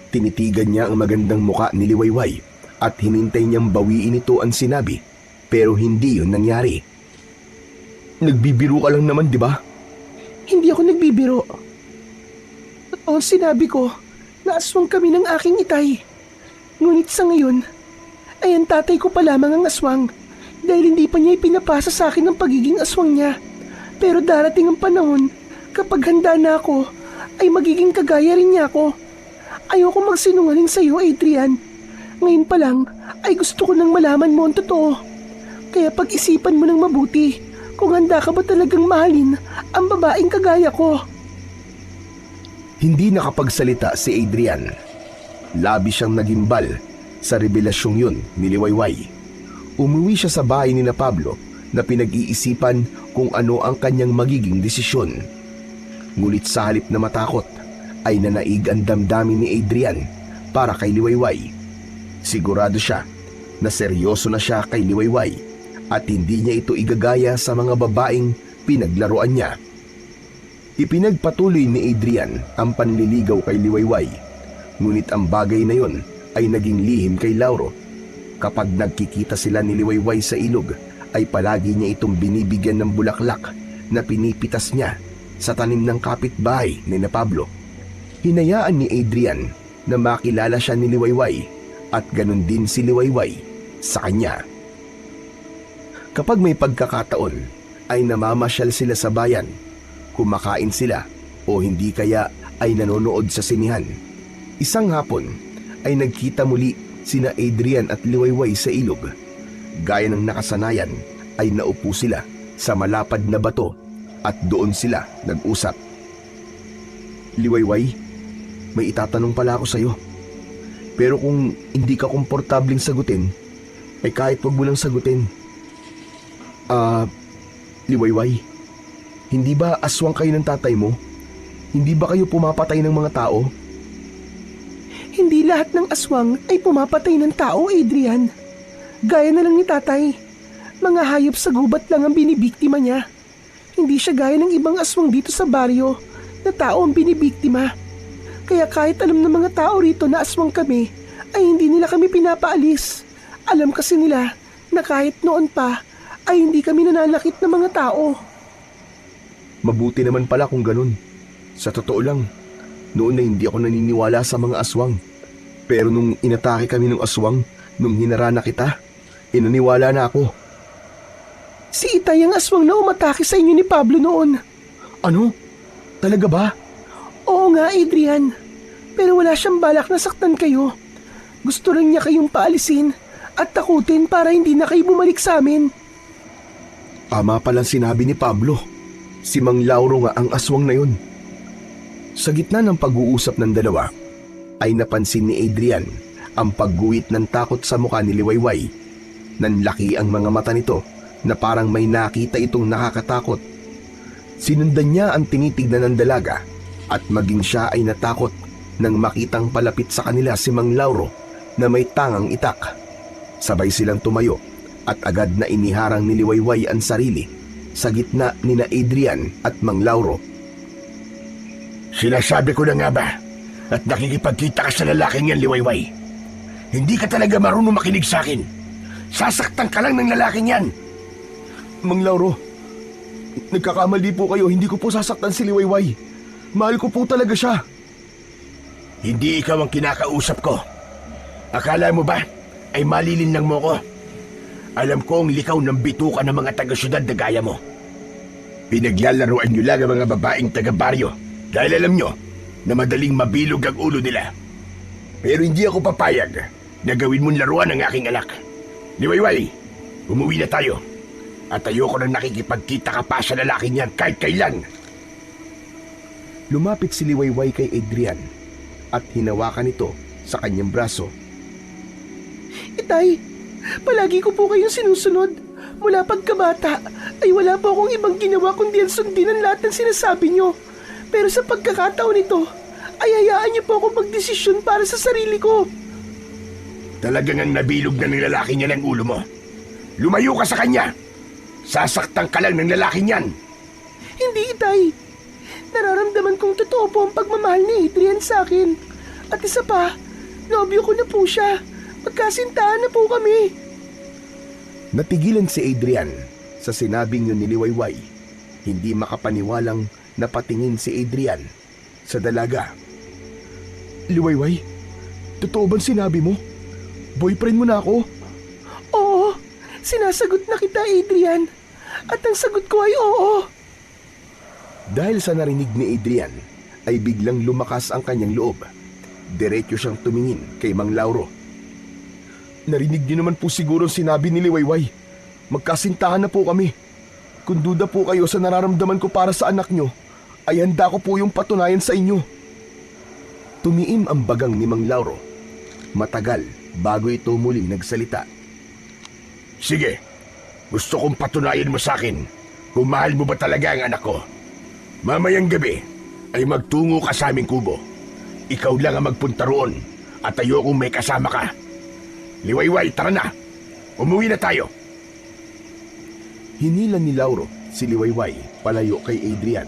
Tinitigan niya ang magandang muka ni Liwayway at hinintay niyang bawiin ito ang sinabi, pero hindi yun nangyari. Nagbibiro ka lang naman, di ba? Hindi ako nagbibiro. Totoo ang sinabi ko na aswang kami ng aking itay. Ngunit sa ngayon, ay ang tatay ko pa lamang ang aswang dahil hindi pa niya ipinapasa sa akin ang pagiging aswang niya. Pero darating ang panahon, kapag handa na ako, ay magiging kagaya rin niya ako. Ayoko magsinungaling sa iyo, Adrian. Ngayon pa lang, ay gusto ko nang malaman mo ang totoo. Kaya pag-isipan mo ng mabuti kung handa ka ba talagang mahalin ang babaeng kagaya ko. Hindi nakapagsalita si Adrian. Labi siyang nagimbal sa revelasyong yun ni Liwayway. Umuwi siya sa bahay ni na Pablo na pinag-iisipan kung ano ang kanyang magiging desisyon. Ngunit sa halip na matakot, ay nanaig ang damdamin ni Adrian para kay Liwayway. Sigurado siya na seryoso na siya kay Liwayway at hindi niya ito igagaya sa mga babaeng pinaglaruan niya. Ipinagpatuloy ni Adrian ang panliligaw kay Liwayway, ngunit ang bagay na yon ay naging lihim kay Lauro. Kapag nagkikita sila ni Liwayway sa ilog, ay palagi niya itong binibigyan ng bulaklak na pinipitas niya sa tanim ng kapitbahay ni na Pablo. Hinayaan ni Adrian na makilala siya ni Liwayway at ganun din si Liwayway sa kanya. Kapag may pagkakataon, ay namamasyal sila sa bayan, kumakain sila o hindi kaya ay nanonood sa sinihan. Isang hapon ay nagkita muli sina Adrian at Liwayway sa ilog. Gaya ng nakasanayan ay naupo sila sa malapad na bato at doon sila nag-usap. Liwayway, may itatanong pala ako sa'yo. Pero kung hindi ka komportabling sagutin, ay kahit wag mo lang sagutin. Liwayway, hindi ba aswang kayo ng tatay mo? Hindi ba kayo pumapatay ng mga tao? Hindi lahat ng aswang ay pumapatay ng tao, Adrian. Gaya na lang ni tatay. Mga hayop sa gubat lang ang binibiktima niya. Hindi siya gaya ng ibang aswang dito sa baryo na tao ang binibiktima. Kaya kahit alam ng mga tao rito na aswang kami, ay hindi nila kami pinapaalis. Alam kasi nila na kahit noon pa, ay hindi kami nananakit ng mga tao. Mabuti naman pala kung ganun. Sa totoo lang, noon na hindi ako naniniwala sa mga aswang. Pero nung inatake kami ng aswang, nung hinarana kita, inaniwala na ako. Si Itay ang aswang na umatake sa inyo ni Pablo noon. Ano? Talaga ba? Oo nga, Adrian. Pero wala siyang balak na saktan kayo. Gusto lang niya kayong paalisin at takutin para hindi na kayo bumalik sa amin. Tama palang sinabi ni Pablo. Si Mang Lauro nga ang aswang na yun. Sa gitna ng pag-uusap ng dalawa, ay napansin ni Adrian ang pagguhit ng takot sa mukha ni Liwayway. Nanlaki ang mga mata nito na parang may nakita itong nakakatakot. Sinundan niya ang tinitignan ng dalaga at maging siya ay natakot nang makitang palapit sa kanila si Mang Lauro na may tangang itak. Sabay silang tumayo at agad na iniharang ni Liwayway ang sarili sa gitna nina Adrian at Mang Lauro. Sinasabi ko na nga ba at nakikipagkita ka sa lalaking yan, Liwayway. Hindi ka talaga marunong makinig sa akin. Sasaktan ka lang ng lalaking yan. Mang Lauro, nagkakamali po kayo. Hindi ko po sasaktan si Liwayway. Mahal ko po talaga siya. Hindi ikaw ang kinakausap ko. Akala mo ba ay malilinlang mo ko? Alam kong likaw ng bituka ng mga taga-syudad na gaya mo. Pinaglalaroan nyo lang ang mga babaeng taga-baryo dahil alam nyo na madaling mabilog ang ulo nila. Pero hindi ako papayag na gawin mong laruan ang aking anak. Liwayway, umuwi na tayo. At ayoko nang nakikipagkita ka pa sa lalaking yan kahit kailan. Lumapit si Liwayway kay Adrian at hinawakan ito sa kanyang braso. Itay, palagi ko po kayong sinusunod. Mula pagkabata ay wala po akong ibang ginawa kundi ang sundin ang lahat ng sinasabi nyo. Pero sa pagkakataon ito, ay hayaan niyo po ako magdesisyon para sa sarili ko. Talagang ang nabilog na ng lalaki niya ng ulo mo. Lumayo ka sa kanya. Sasaktan ka lang ng lalaki niyan. Hindi, Itay. Nararamdaman kong totoo po ang pagmamahal ni Adrian sa akin. At isa pa, nobyo ko na po siya. Magkasintahan na po kami. Natigilan si Adrian sa sinabing yun ni Liwayway. Hindi makapaniwalang napatingin si Adrian sa dalaga. Liwayway, totoo bang sinabi mo? Boyfriend mo na ako? Oo, sinasagot na kita, Adrian. At ang sagot ko ay oo. Dahil sa narinig ni Adrian, ay biglang lumakas ang kanyang loob. Diretso siyang tumingin kay Mang Lauro. Narinig niyo naman po siguro ang sinabi ni Liwayway. Magkasintahan na po kami. Kung duda po kayo sa nararamdaman ko para sa anak nyo, ay handa ko po yung patunayan sa inyo. Tumiim ang bagang ni Mang Lauro. Matagal bago ito muling nagsalita. Sige, gusto kong patunayan mo sa akin kung mahal mo ba talaga ang anak ko. Mamayang gabi ay magtungo ka sa aming kubo. Ikaw lang ang magpunta roon at ayokong may kasama ka. Liwayway, tara na. Umuwi na tayo. Hinilan ni Lauro si Liwayway palayo kay Adrian.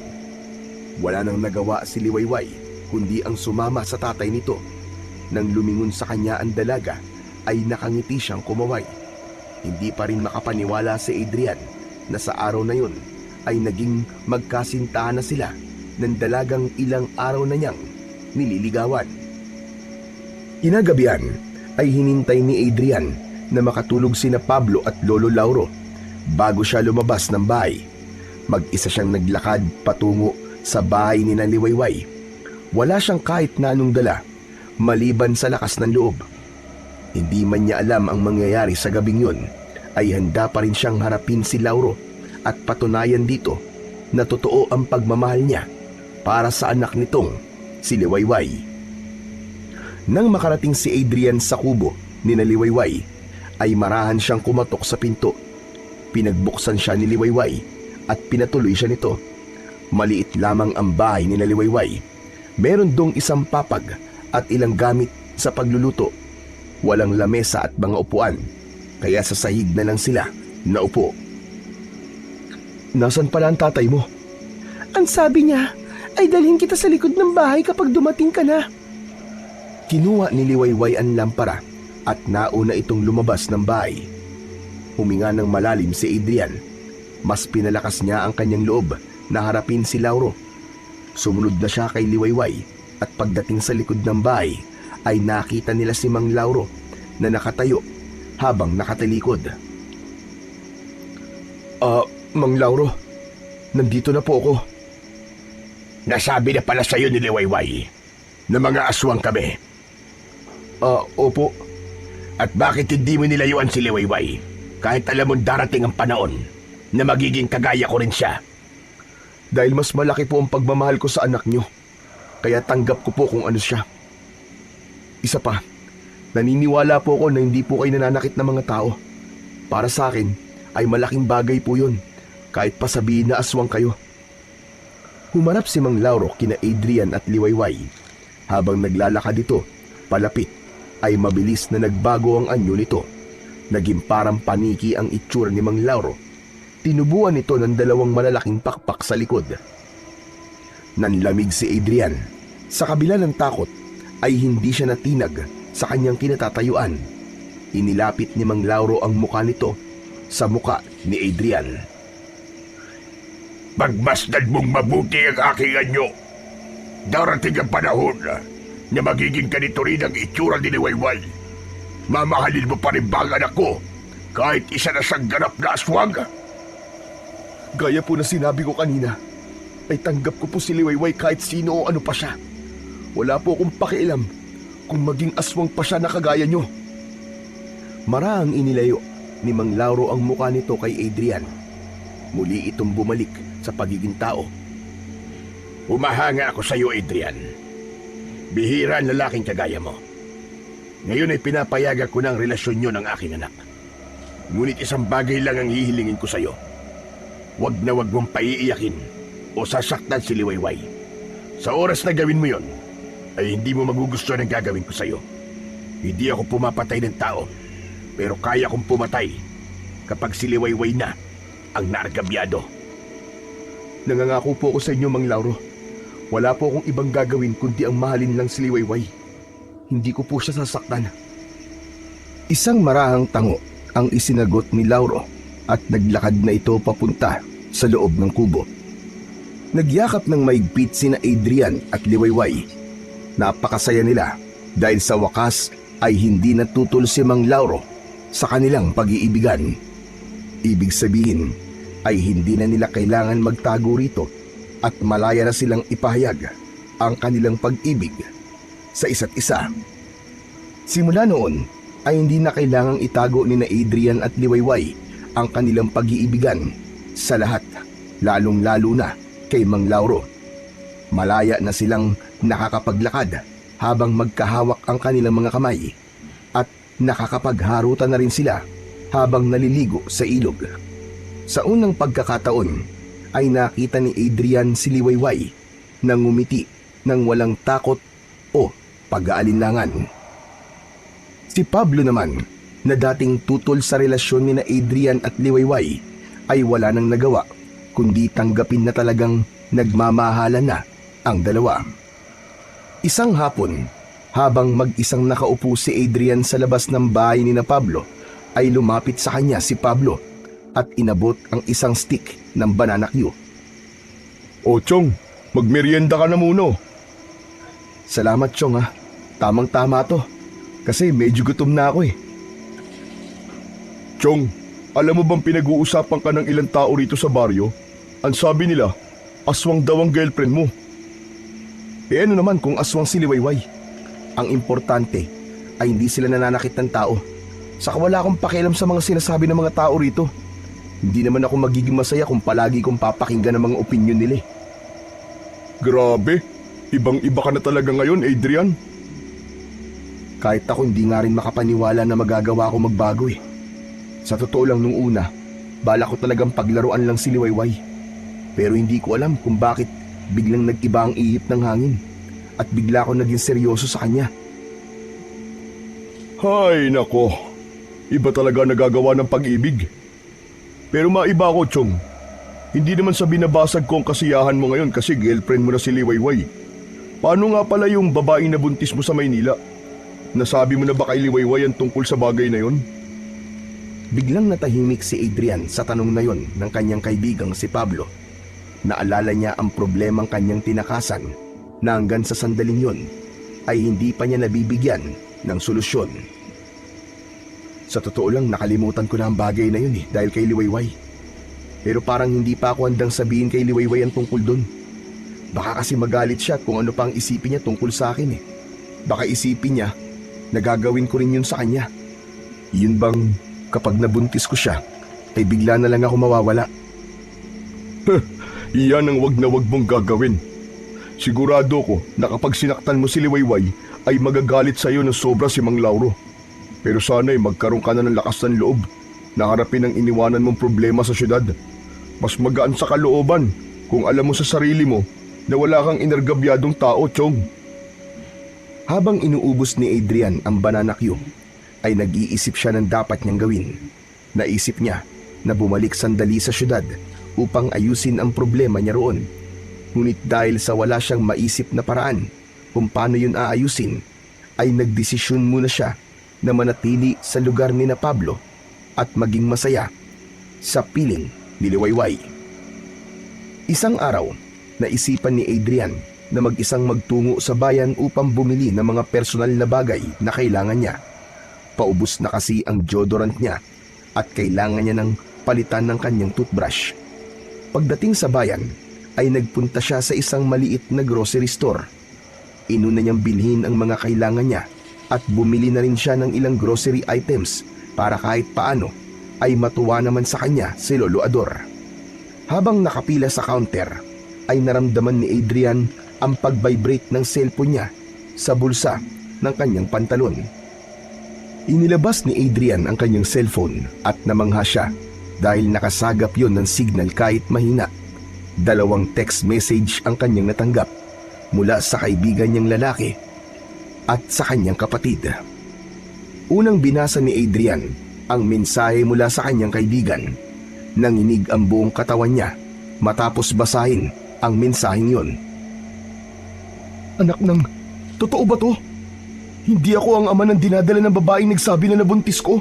Wala nang nagawa si Liwayway kundi ang sumama sa tatay nito. Nang lumingon sa kanya ang dalaga ay nakangiti siyang kumaway. Hindi pa rin makapaniwala si Adrian na sa araw na yun ay naging magkasintahan na sila ng dalagang ilang araw na niyang nililigawan. Inagabihan ay hinintay ni Adrian na makatulog sina Pablo at Lolo Lauro bago siya lumabas ng bahay. Mag-isa siyang naglakad patungo sa bahay ni Liwayway. Wala siyang kahit na anong dala maliban sa lakas ng loob. Hindi man niya alam ang mangyayari sa gabing yun, ay handa pa rin siyang harapin si Lauro at patunayan dito na totoo ang pagmamahal niya para sa anak nitong si Liwayway. Nang makarating si Adrian sa kubo ni Liwayway, ay marahan siyang kumatok sa pinto. Pinagbuksan siya ni Liwayway at pinatuloy siya nito. Maliit lamang ang bahay ni Liwayway. Meron dong isang papag at ilang gamit sa pagluluto. Walang lamesa at mga upuan, kaya sa sahig na lang sila naupo. Nasaan pala ang tatay mo? Ang sabi niya ay dalhin kita sa likod ng bahay kapag dumating ka na. Kinuha ni Liwayway ang lampara at nauna itong lumabas ng bahay. Huminga ng malalim si Adrian. Mas pinalakas niya ang kanyang loob na harapin si Lauro. Sumunod na siya kay Liwayway at pagdating sa likod ng bahay ay nakita nila si Mang Lauro na nakatayo habang nakatalikod. Mang Lauro, nandito na po ako. Nasabi na pala sa'yo ni Liwayway na mga aswang kami. Opo. At bakit hindi mo nilayuan si Liwayway kahit alam mong darating ang panahon na magiging kagaya ko rin siya? Dahil mas malaki po ang pagmamahal ko sa anak nyo, kaya tanggap ko po kung ano siya. Isa pa, naniniwala po ako na hindi po kayo nananakit ng mga tao. Para sa akin ay malaking bagay po yun, kahit pa sabihin na aswang kayo. Humarap si Mang Lauro kina Adrian at Liwayway. Habang naglalakad ito, palapit, ay mabilis na nagbago ang anyo nito. Naging parang paniki ang itsura ni Mang Lauro. Tinubuan ito ng dalawang malalaking pakpak sa likod. Nanlamig si Adrian. Sa kabila ng takot, ay hindi siya natinag sa kanyang kinatatayuan. Inilapit ni Mang Lauro ang muka nito sa muka ni Adrian. Magmasdan mong mabuti ang aking anyo. Darating ang panahon na magiging ganito rin ang itsura ni Liwayway. Mamahalin mo pa rin ba ang anak ko kahit isa na siyang ganap na aswang? Gaya po na sinabi ko kanina, ay tanggap ko po si Liwayway kahit sino o ano pa siya. Wala po akong pakialam kung maging aswang pa siya na kagaya nyo. Maraang inilayo ni Mang Lauro ang mukha nito kay Adrian. Muli itong bumalik sa pagiging tao. Humahanga ako sa iyo, Adrian. Bihira ang lalaking kagaya mo. Ngayon ay pinapayagan ko na ang relasyon nyo ng aking anak. Ngunit isang bagay lang ang hihilingin ko sa iyo. Huwag na huwag mong paiiyakin o sasaktan si Liwayway. Sa oras na gawin mo yon, ay hindi mo magugustuhan ang gagawin ko sa iyo. Hindi ako pumapatay ng tao, pero kaya kong pumatay kapag si Liwayway na ang naargabyado. Nangangako po ako sa inyo, Mang Lauro. Wala po akong ibang gagawin kundi ang mahalin lang si Liwayway. Hindi ko po siya sasaktan. Isang marahang tango ang isinagot ni Lauro at naglakad na ito papunta sa loob ng kubo. Nagyakap ng maigpit sina Adrian at Liwayway. Napakasaya nila dahil sa wakas ay hindi natutol si Mang Lauro sa kanilang pag-iibigan. Ibig sabihin ay hindi na nila kailangan magtago rito at malaya na silang ipahayag ang kanilang pag-ibig sa isa't isa. Simula noon ay hindi na kailangang itago ni na Adrian at Liwayway ang kanilang pag-iibigan sa lahat, lalong-lalo na kay Mang Lauro. Malaya na silang nakakapaglakad habang magkahawak ang kanilang mga kamay at nakakapagharutan na rin sila habang naliligo sa ilog. Sa unang pagkakataon ay nakita ni Adrian si Liwayway na ngumiti ng walang takot o pag-aalinlangan. Si Pablo naman, na dating tutol sa relasyon ni na Adrian at Liwayway, ay wala nang nagawa kundi tanggapin na talagang nagmamahalan na ang dalawa. Isang hapon, habang mag-isang nakaupo si Adrian sa labas ng bahay ni na Pablo, ay lumapit sa kanya si Pablo at inabot ang isang stick ng banana Q. O Chong, magmerienda ka na muna. Salamat, Chong, ha. Tamang-tama to. Kasi medyo gutom na ako eh. Chong, alam mo bang pinag-uusapan ka ng ilang tao rito sa baryo? Ang sabi nila, aswang daw ang girlfriend mo. Eh ano naman kung aswang si Liwayway? Ang importante ay hindi sila nananakit ng tao. Saka wala akong pakialam sa mga sinasabi ng mga tao rito. Hindi naman ako magiging masaya kung palagi kong papakinggan ang mga opinyon nila eh. Grabe, ibang-iba ka na talaga ngayon, Adrian. Kahit ako hindi nga rin makapaniwala na magagawa ko magbago eh. Sa totoo lang nung una, bala ko talagang paglaruan lang si Liwayway. Pero hindi ko alam kung bakit biglang nag-iba ang ihip ng hangin at bigla ko naging seryoso sa kanya. Hay nako, iba talaga nagagawa ng pag-ibig. Pero maiba ako, Chong. Hindi naman sa binabasag ko ang kasiyahan mo ngayon kasi girlfriend mo na si Liwayway. Paano nga pala yung babaeng nabuntis mo sa Maynila? Nasabi mo na ba kay Liwayway ang tungkol sa bagay na yon? Biglang natahimik si Adrian sa tanong na yon ng kanyang kaibigang si Pablo. Naalala niya ang problemang kanyang tinakasan na hanggang sa sandaling yon ay hindi pa niya nabibigyan ng solusyon. Sa totoo lang nakalimutan ko na ang bagay na yun dahil kay Liwayway. Pero parang hindi pa ako handang sabihin kay Liwayway ang tungkol dun. Baka kasi magalit siya kung ano pa ang isipin niya tungkol sa akin eh. Baka isipin niya na gagawin ko rin yun sa kanya. Yun bang kapag nabuntis ko siya ay bigla na lang ako mawawala? Iyan ang wag na wag mong gagawin. Sigurado ko na kapag sinaktan mo si Liwayway ay magagalit sa iyo ng sobra si Mang Lauro. Pero sana'y magkaroon ka na ng lakas ng loob na harapin ang iniwanan mong problema sa syudad. Mas magaan sa kalooban kung alam mo sa sarili mo na wala kang inergabyadong tao, Chong. Habang inuubos ni Adrian ang banana Q, ay nag-iisip siya ng dapat niyang gawin. Naisip niya na bumalik sandali sa syudad upang ayusin ang problema niya roon. Ngunit dahil sa wala siyang maisip na paraan kung paano yun aayusin, ay nagdesisyon muna siya na manatili sa lugar ni na Pablo at maging masaya sa piling ni Liwayway. Isang araw, naisipan ni Adrian na mag-isang magtungo sa bayan upang bumili ng mga personal na bagay na kailangan niya. Paubos na kasi ang deodorant niya at kailangan niya ng palitan ng kanyang toothbrush. Pagdating sa bayan, ay nagpunta siya sa isang maliit na grocery store. Inuna niyang bilhin ang mga kailangan niya at bumili na rin siya ng ilang grocery items para kahit paano ay matuwa naman sa kanya si Lolo Ador. Habang nakapila sa counter, ay naramdaman ni Adrian ang pag-vibrate ng cellphone niya sa bulsa ng kanyang pantalon. Inilabas ni Adrian ang kanyang cellphone at namangha siya dahil nakasagap yon ng signal kahit mahina. 2 text message ang kanyang natanggap mula sa kaibigan niyang lalaki at sa kanyang kapatid. Unang binasa ni Adrian ang mensahe mula sa kanyang kaibigan. Nanginig ang buong katawan niya matapos basahin ang mensaheng yon. Anak ng, totoo ba to? Hindi ako ang ama ng dinadala ng babaeng nagsabi na nabuntis ko.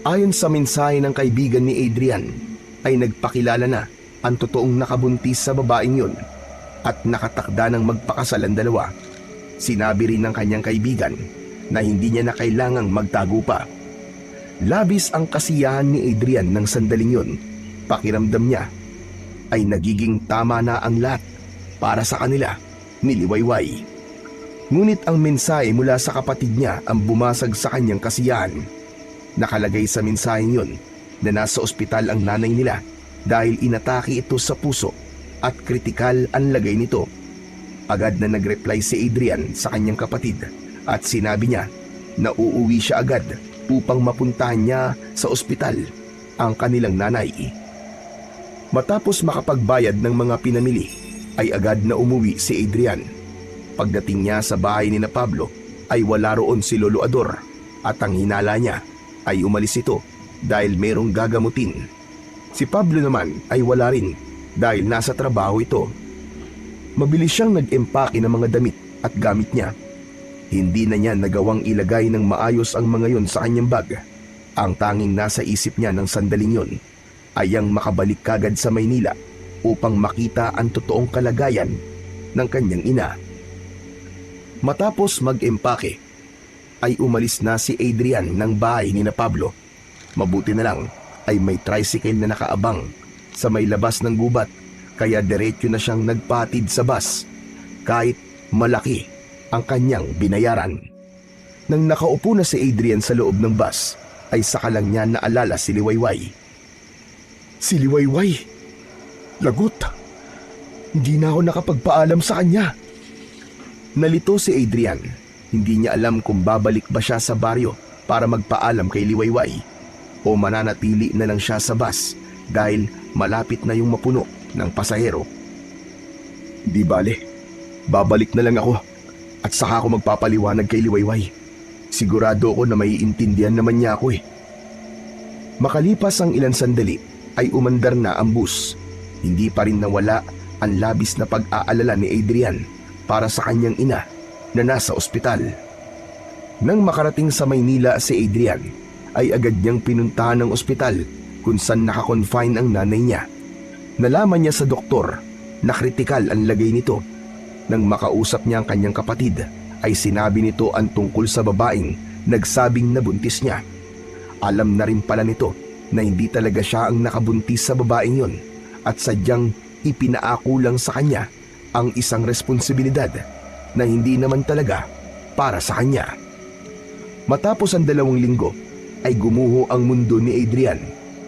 Ayon sa mensahe ng kaibigan ni Adrian, ay nagpakilala na ang totoong nakabuntis sa babaeng yon at nakatakda ng magpakasal ang dalawa. Sinabi rin ng kanyang kaibigan na hindi niya na kailangang magtago pa. Labis ang kasiyahan ni Adrian ng sandaling yon. Pakiramdam niya ay nagiging tama na ang lahat para sa kanila ni Liwayway. Ngunit ang mensahe mula sa kapatid niya ang bumasag sa kanyang kasiyahan. Nakalagay sa mensaheng yon na nasa ospital ang nanay nila dahil inatake ito sa puso at kritikal ang lagay nito. Agad na nag-reply si Adrian sa kanyang kapatid at sinabi niya na uuwi siya agad upang mapuntahan niya sa ospital ang kanilang nanay. Matapos makapagbayad ng mga pinamili, ay agad na umuwi si Adrian. Pagdating niya sa bahay ni na Pablo, ay wala roon si Lolo Ador at ang hinala niya ay umalis ito dahil merong gagamutin. Si Pablo naman ay wala rin dahil nasa trabaho ito. Mabilis siyang nag-empake ng mga damit at gamit niya. Hindi na niya nagawang ilagay ng maayos ang mga yon sa kanyang bag. Ang tanging nasa isip niya ng sandaling yon ay ang makabalik kagad sa Maynila upang makita ang totoong kalagayan ng kanyang ina. Matapos mag-empake, ay umalis na si Adrian ng bahay ni na Pablo. Mabuti na lang ay may tricycle na nakaabang sa may labas ng gubat, kaya diretso na siyang nagpatid sa bus kahit malaki ang kanyang binayaran. Nang nakaupo na si Adrian sa loob ng bus, ay saka lang niya naalala si Liwayway. Si Liwayway, lagot. Hindi na ako nakapagpaalam sa kanya. Nalito si Adrian. Hindi niya alam kung babalik ba siya sa baryo para magpaalam kay Liwayway o mananatili na lang siya sa bus dahil malapit na yung mapuno ng pasahero. Di bale, babalik na lang ako at saka ako magpapaliwanag kay Liwayway. Sigurado ako na maiintindihan naman niya ako eh. Makalipas ang ilang sandali ay umandar na ang bus. Hindi pa rin nawala ang labis na pag-aalala ni Adrian para sa kanyang ina na nasa ospital. Nang makarating sa Maynila si Adrian, ay agad niyang pinuntahan ng ospital kung saan nakakonfine ang nanay niya. Nalaman niya sa doktor na kritikal ang lagay nito. Nang makausap niya ang kanyang kapatid, ay sinabi nito ang tungkol sa babaeng nagsabing nabuntis niya. Alam na rin pala nito na hindi talaga siya ang nakabuntis sa babaeng yon at sadyang ipinaako lang sa kanya ang isang responsibilidad na hindi naman talaga para sa kanya. Matapos ang 2 linggo, ay gumuho ang mundo ni Adrian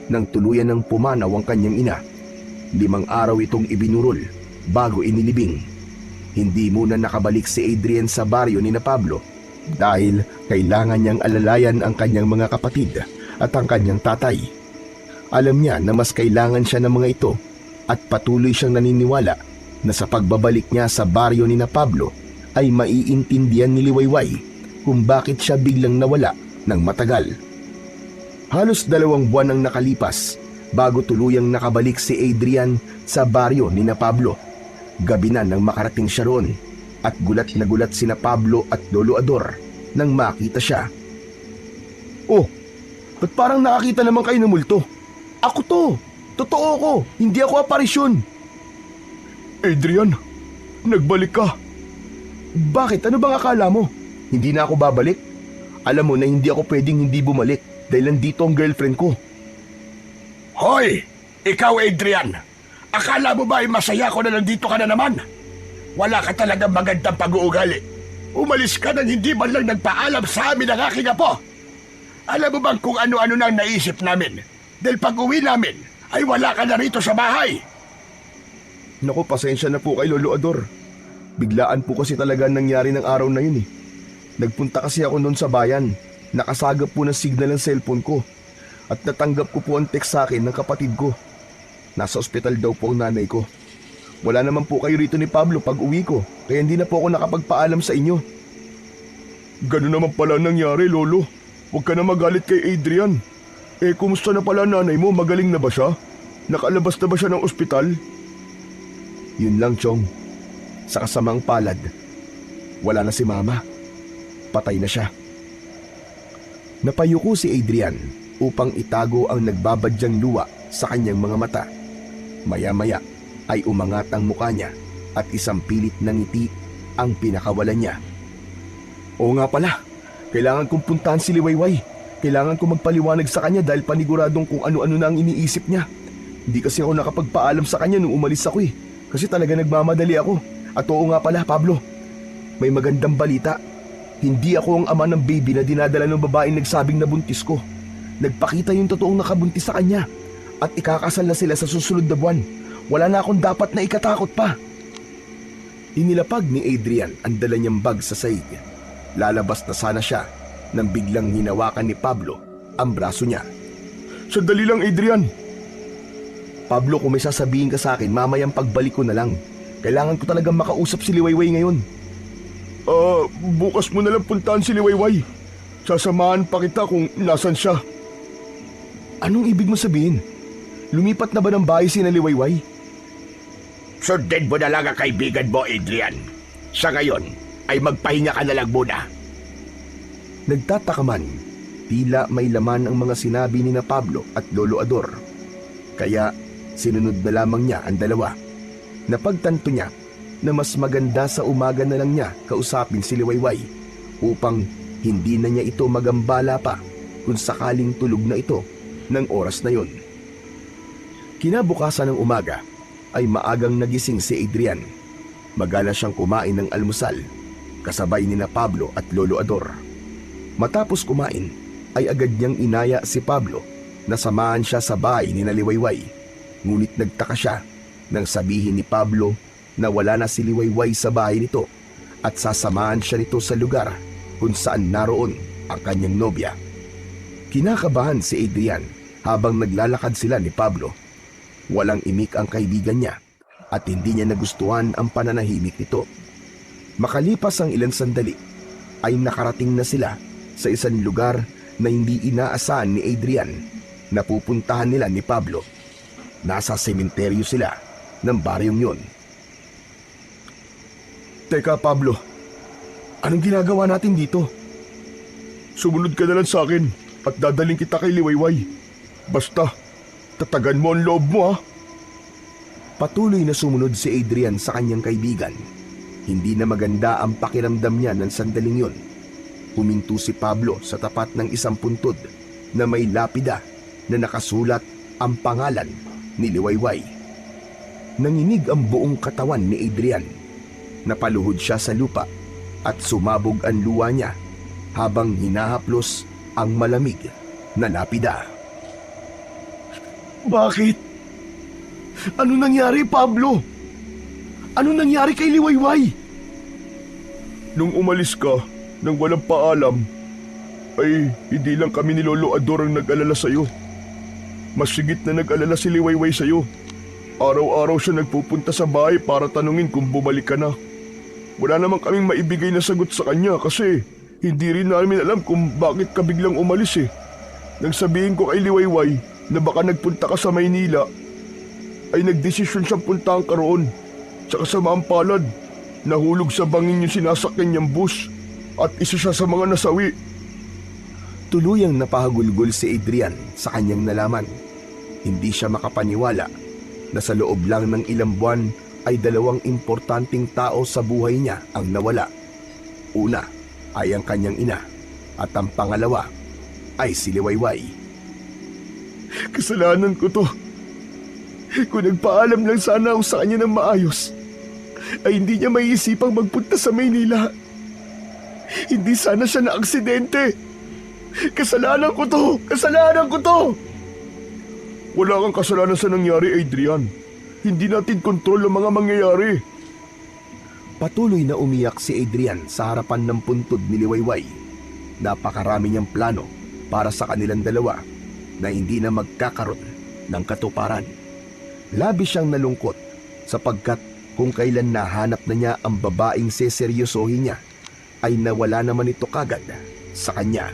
nang tuluyan ng pumanaw ang kanyang ina. 5 araw itong ibinurol bago inilibing. Hindi muna nakabalik si Adrian sa baryo ni na Pablo dahil kailangan niyang alalayan ang kanyang mga kapatid at ang kanyang tatay. Alam niya na mas kailangan siya ng mga ito at patuloy siyang naniniwala na sa pagbabalik niya sa baryo ni na Pablo ay maiintindihan ni Liwayway kung bakit siya biglang nawala ng matagal. Halos 2 buwan ang nakalipas bago tuluyang nakabalik si Adrian sa baryo ni na Pablo. Gabi na nang makarating siya roon at gulat na gulat sina Pablo at Lolo Ador nang makita siya. Oh, ba't parang nakakita naman kayo ng multo? Ako to! Totoo ko! Hindi ako aparisyon! Adrian, nagbalik ka. Bakit? Ano bang akala mo? Hindi na ako babalik? Alam mo na hindi ako pwedeng hindi bumalik dahil nandito ang girlfriend ko. Hoy! Ikaw, Adrian! Akala mo ba ay masaya ko na nandito ka na naman? Wala ka talagang magandang pag-uugali. Umalis ka nang hindi man lang nagpaalam sa amin ang aking apo. Alam mo bang kung ano-ano nang naisip namin? Dahil pag-uwi namin ay wala ka na rito sa bahay. Naku, pasensya na po kay Lolo Ador. Biglaan po kasi talaga nangyari ng araw na yun eh. Nagpunta kasi ako noon sa bayan. Nakasagap po ng signal ang cellphone ko. At natanggap ko po ang text sa akin ng kapatid ko. Nasa ospital daw po ang nanay ko. Wala naman po kayo rito ni Pablo pag uwi ko. Kaya hindi na po ako nakapagpaalam sa inyo. Ganun naman pala nangyari, Lolo. Huwag ka na magalit kay Adrian. Kumusta na pala nanay mo? Magaling na ba siya? Nakalabas na ba siya ng ospital? Yun lang, Chong. Sa kasamang palad, wala na si Mama. Patay na siya. Napayuko si Adrian upang itago ang nagbabadyang luha sa kanyang mga mata. Maya-maya ay umangat ang mukha niya at isang pilit na ngiti ang pinakawalan niya. Oo nga pala, kailangan kong puntahan si Liwayway. Kailangan ko magpaliwanag sa kanya dahil paniguradong kung ano-ano na ang iniisip niya. Hindi kasi ako nakapagpaalam sa kanya nung umalis ako eh. Kasi talaga nagmamadali ako. At oo nga pala, Pablo, may magandang balita. Hindi ako ang ama ng baby na dinadala ng babaeng nagsabing nabuntis ko. Nagpakita yung totoong nakabuntis sa kanya. At ikakasal na sila sa susunod na buwan. Wala na akong dapat na ikatakot pa. Inilapag ni Adrian ang dala niyang bag sa sahig. Lalabas na sana siya nang biglang hinawakan ni Pablo ang braso niya. Sandali lang, Adrian. Pablo, kung may sasabihin ka sa akin, mamayang pagbalik ko na lang. Kailangan ko talagang makausap si Liwayway ngayon. Bukas mo na lang puntahan si Liwayway. Sasamahan pa kita kung nasan siya. Anong ibig mo sabihin? Lumipat na ba ng bahay si na Liwayway? Sundin mo na lang ang kaibigan mo, Adrian. Sa ngayon, ay magpahinga ka na lang muna. Nagtataka man, tila may laman ang mga sinabi ni na Pablo at Lolo Ador. Kaya sinunod na lamang niya ang dalawa. Napagtanto niya na mas maganda sa umaga na lang niya kausapin si Liwayway upang hindi na niya ito magambala pa kung sakaling tulog na ito ng oras na yon. Kinabukasan ng umaga ay maagang nagising si Adrian. Magala siyang kumain ng almusal kasabay ni na Pablo at Lolo Ador. Matapos kumain ay agad niyang inaya si Pablo na samahan siya sa bahay ni na Liwayway. Ngunit nagtaka siya nang sabihin ni Pablo na wala na si Liwayway sa bahay nito at sasamahan siya nito sa lugar kung saan naroon ang kanyang nobya. Kinakabahan si Adrian habang naglalakad sila ni Pablo. Walang imik ang kaibigan niya at hindi niya nagustuhan ang pananahimik nito. Makalipas ang ilang sandali ay nakarating na sila sa isang lugar na hindi inaasahan ni Adrian na pupuntahan nila ni Pablo. Nasa sementeryo sila ng baryong yon. Teka, Pablo. Anong ginagawa natin dito? Sumunod ka na lang sa akin at dadaling kita kay Liwayway. Basta, tatagan mo ang loob mo, ha? Patuloy na sumunod si Adrian sa kanyang kaibigan. Hindi na maganda ang pakiramdam niya ng sandaling yon. Huminto si Pablo sa tapat ng isang puntod na may lapida na nakasulat ang pangalan ni Liwayway. Nanginig ang buong katawan ni Adrian. Napaluhod siya sa lupa at sumabog ang luha niya habang hinahaplos ang malamig na lapida. Bakit? Ano nangyari, Pablo? Ano nangyari kay Liwayway? Nung umalis ka, nang walang paalam, ay hindi lang kami ni Lolo Ador ang nag-alala sa'yo. Mas sigit na nag-alala si Liwayway sa'yo. Araw-araw siya nagpupunta sa bahay para tanungin kung bumalik ka na. Wala naman kaming maibigay na sagot sa kanya kasi hindi rin namin alam kung bakit ka biglang umalis eh. Nang sabihin ko kay Liwayway na baka nagpunta ka sa Maynila, ay nagdesisyon siyang puntahan ka roon. Tsaka sa maampalad, nahulog sa bangin yung sinasakyan niyang bus at isa siya sa mga nasawi. Tuluyang napahagulgol si Adrian sa kanyang nalaman. Hindi siya makapaniwala na sa loob lang ng ilang buwan ay dalawang importanteng tao sa buhay niya ang nawala. Una ay ang kanyang ina at ang pangalawa ay si Liwayway. Kasalanan ko to. Kung nagpaalam lang sana ako sa kanya ng maayos, ay hindi niya maiisipang magpunta sa Maynila. Hindi sana siya na-aksidente. Kasalanan ko to! Kasalanan ko to! Wala kang kasalanan sa nangyari, Adrian. Hindi natin kontrol ang mga mangyayari. Patuloy na umiyak si Adrian sa harapan ng puntod ni Liwayway. Napakarami niyang plano para sa kanilang dalawa na hindi na magkakaroon ng katuparan. Labis siyang nalungkot sapagkat kung kailan nahanap na niya ang babaeng seseryosohin niya, ay nawala naman ito kagad sa kanya.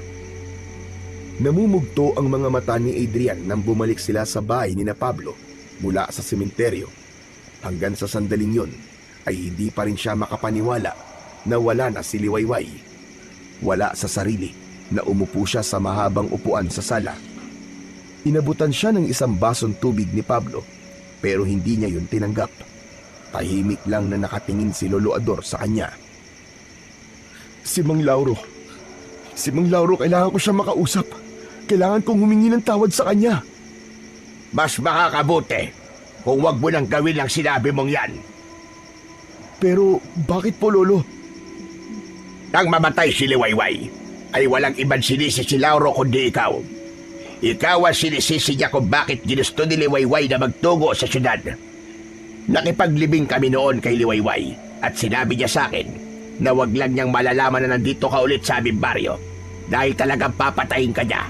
Namumugto ang mga mata ni Adrian nang bumalik sila sa bahay ni na Pablo mula sa sementeryo. Hanggang sa sandaling yun ay hindi pa rin siya makapaniwala na wala na si Liwayway. Wala sa sarili na umupo siya sa mahabang upuan sa sala. Inabutan siya ng isang basong tubig ni Pablo pero hindi niya yun tinanggap. Tahimik lang na nakatingin si Lolo Ador sa kanya. Si Mang Lauro, kailangan ko siya makausap. Kailangan kong humingi ng tawad sa kanya. Mas makakabuti kung wag mo nang gawin ang sinabi mong yan. Pero bakit po, Lolo? Nang mamatay si Liwayway, ay walang ibang sinisi si Lauro kundi ikaw. Ikaw ang sinisisi niya kung bakit ginusto ni Liwayway na magtungo sa syudad. Nakipaglibing kami noon kay Liwayway at sinabi niya sa akin na wag lang niyang malalaman na nandito ka ulit sa aming baryo dahil talagang papatayin ka niya.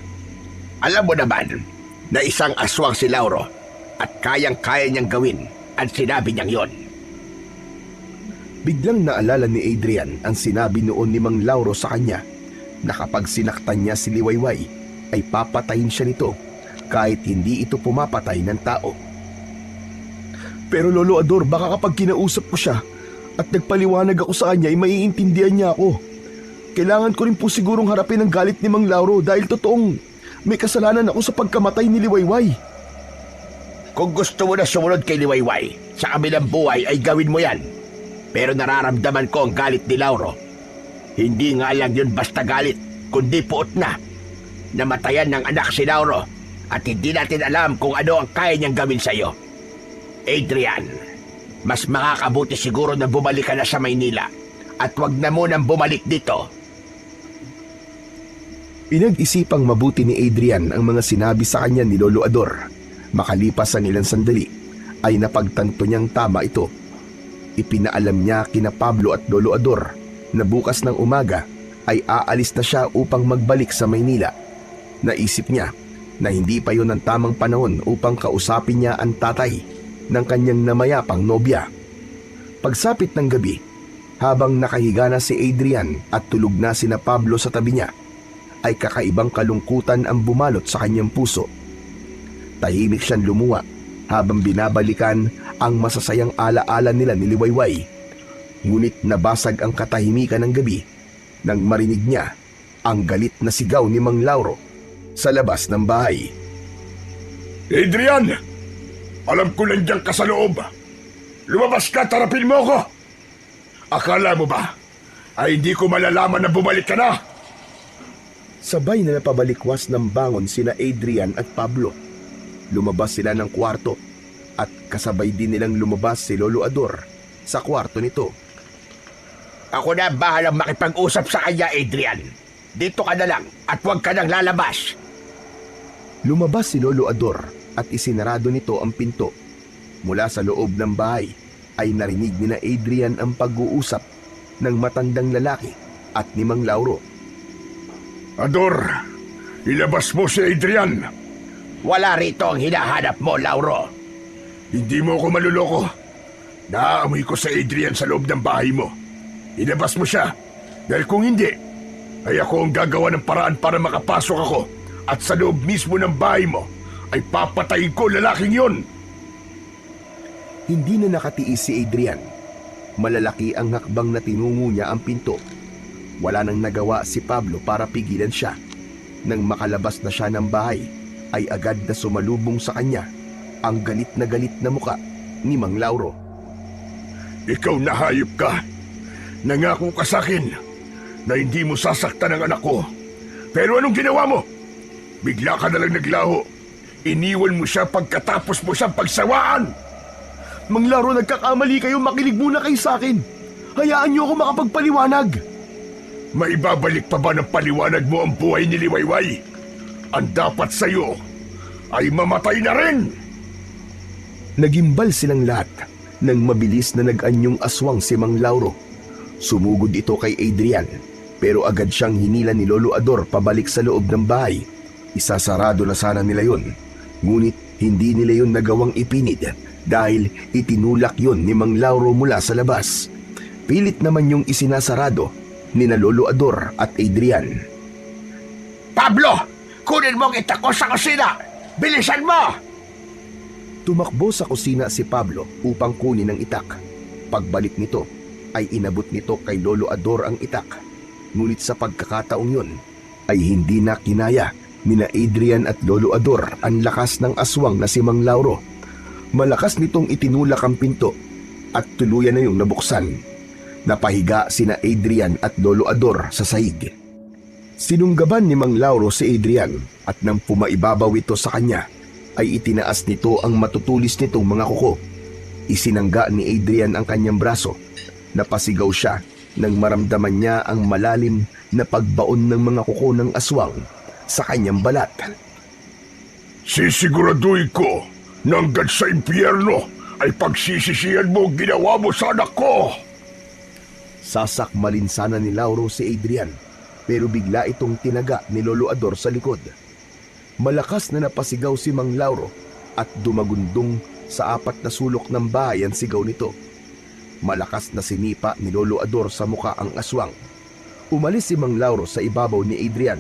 Alam mo naman na isang aswang si Lauro at kayang-kaya niyang gawin ang sinabi niyang yon. Biglang naalala ni Adrian ang sinabi noon ni Mang Lauro sa kanya na kapag sinaktan niya si Liwayway ay papatayin siya nito kahit hindi ito pumapatay ng tao. Pero Lolo Ador, baka kapag kinausap ko siya at nagpaliwanag ako sa kanya ay maiintindihan niya ako. Kailangan ko rin po sigurong harapin ang galit ni Mang Lauro dahil totoong may kasalanan ako sa pagkamatay ni Liwayway. Kung gusto mo na sumunod kay Liwayway sa kabilang buhay ay gawin mo yan. Pero nararamdaman ko ang galit ni Lauro. Hindi nga lang yun basta galit, kundi puot na. Namatayan ng anak si Lauro at hindi natin alam kung ano ang kaya niyang gawin sa iyo. Adrian, mas makakabuti siguro na bumalik ka na sa Maynila at wag na munang bumalik dito. Pinag-isipang mabuti ni Adrian ang mga sinabi sa kanya ni Lolo Ador. Makalipas ang ilang sandali ay napagtanto niyang tama ito. Ipinaalam niya kina Pablo at Lolo Ador na bukas ng umaga ay aalis na siya upang magbalik sa Maynila. Naisip niya na hindi pa yun ang tamang panahon upang kausapin niya ang tatay ng kanyang namayapang nobya. Pagsapit ng gabi, habang nakahiga na si Adrian at tulog na sina Pablo sa tabi niya, ay kakaibang kalungkutan ang bumalot sa kanyang puso. Tahimik siyang lumuwa habang binabalikan ang masasayang alaala nila ni Liwayway. Ngunit nabasag ang katahimikan ng gabi nang marinig niya ang galit na sigaw ni Mang Lauro sa labas ng bahay. Adrian! Alam ko nandiyan ka sa loob. Lumabas ka, tarapin mo ako. Akala mo ba ay hindi ko malalaman na bumalik ka na? Sabay na napabalikwas ng bangon sina Adrian at Pablo. Lumabas sila ng kwarto at kasabay din nilang lumabas si Lolo Ador sa kwarto nito. Ako na bahalang makipag-usap sa kanya, Adrian. Dito ka na lang at huwag ka nang lalabas. Lumabas si Lolo Ador at isinarado nito ang pinto. Mula sa loob ng bahay ay narinig ni na Adrian ang pag-uusap ng matandang lalaki at ni Mang Lauro. Ador, ilabas mo si Adrian. Wala rito ang hinahanap mo, Lauro. Hindi mo ako maluloko. Naaamoy ko sa Adrian sa loob ng bahay mo. Ilabas mo siya. Dahil kung hindi, ay ako ang gagawa ng paraan para makapasok ako. At sa loob mismo ng bahay mo, ay papatayin ko lalaking yon. Hindi na nakatiis si Adrian. Malalaki ang hakbang na tinungo niya ang pinto. Wala nang nagawa si Pablo para pigilan siya. Nang makalabas na siya ng bahay, ay agad na sumalubong sa kanya ang galit na muka ni Mang Lauro. Ikaw na hayop ka. Nangako ka sa akin na hindi mo sasaktan ang anak ko. Pero anong ginawa mo? Bigla ka na lang naglaho. Iniwan mo siya pagkatapos mo siyang pagsawaan. Mang Lauro, nagkakamali kayo. Makinig muna kayo sa akin. Hayaan niyo ako makapagpaliwanag. Maibabalik pa ba ng paliwanag mo ang buhay ni Liwayway? Ang dapat sa'yo ay mamatay na rin! Nagimbal silang lahat nang mabilis na nag-anyong aswang si Mang Lauro. Sumugod ito kay Adrian, pero agad siyang hinila ni Lolo Ador pabalik sa loob ng bahay. Isasarado na sana nila yun, ngunit hindi nila yun nagawang ipinid dahil itinulak yun ni Mang Lauro mula sa labas. Pilit naman yung isinasarado ni na Lolo Ador at Adrian. Pablo! Kunin mo ang itak ko sa kusina! Bilisan mo! Tumakbo sa kusina si Pablo upang kunin ang itak. Pagbalik nito, ay inabot nito kay Lolo Ador ang itak. Ngunit sa pagkakataong yun, ay hindi na kinaya ni na Adrian at Lolo Ador ang lakas ng aswang na si Mang Lauro. Malakas nitong itinulak ang pinto at tuluyan na yung nabuksan. Napahiga sina Adrian at Lolo Ador sa sahig. Sinunggaban ni Mang Lauro si Adrian at nang pumaibabaw ito sa kanya, ay itinaas nito ang matutulis nitong mga kuko. Isinangga ni Adrian ang kanyang braso. Napasigaw siya nang maramdaman niya ang malalim na pagbaon ng mga kuko ng aswang sa kanyang balat. Sisiguraduhin ko na hanggang sa impyerno ay pagsisisihan mo ang ginawa mo sa anak ko! Sasakmalin sana ni Lauro si Adrian, pero bigla itong tinaga ni Lolo Ador sa likod. Malakas na napasigaw si Mang Lauro at dumagundong sa apat na sulok ng bahay ang sigaw nito. Malakas na sinipa ni Lolo Ador sa muka ang aswang. Umalis si Mang Lauro sa ibabaw ni Adrian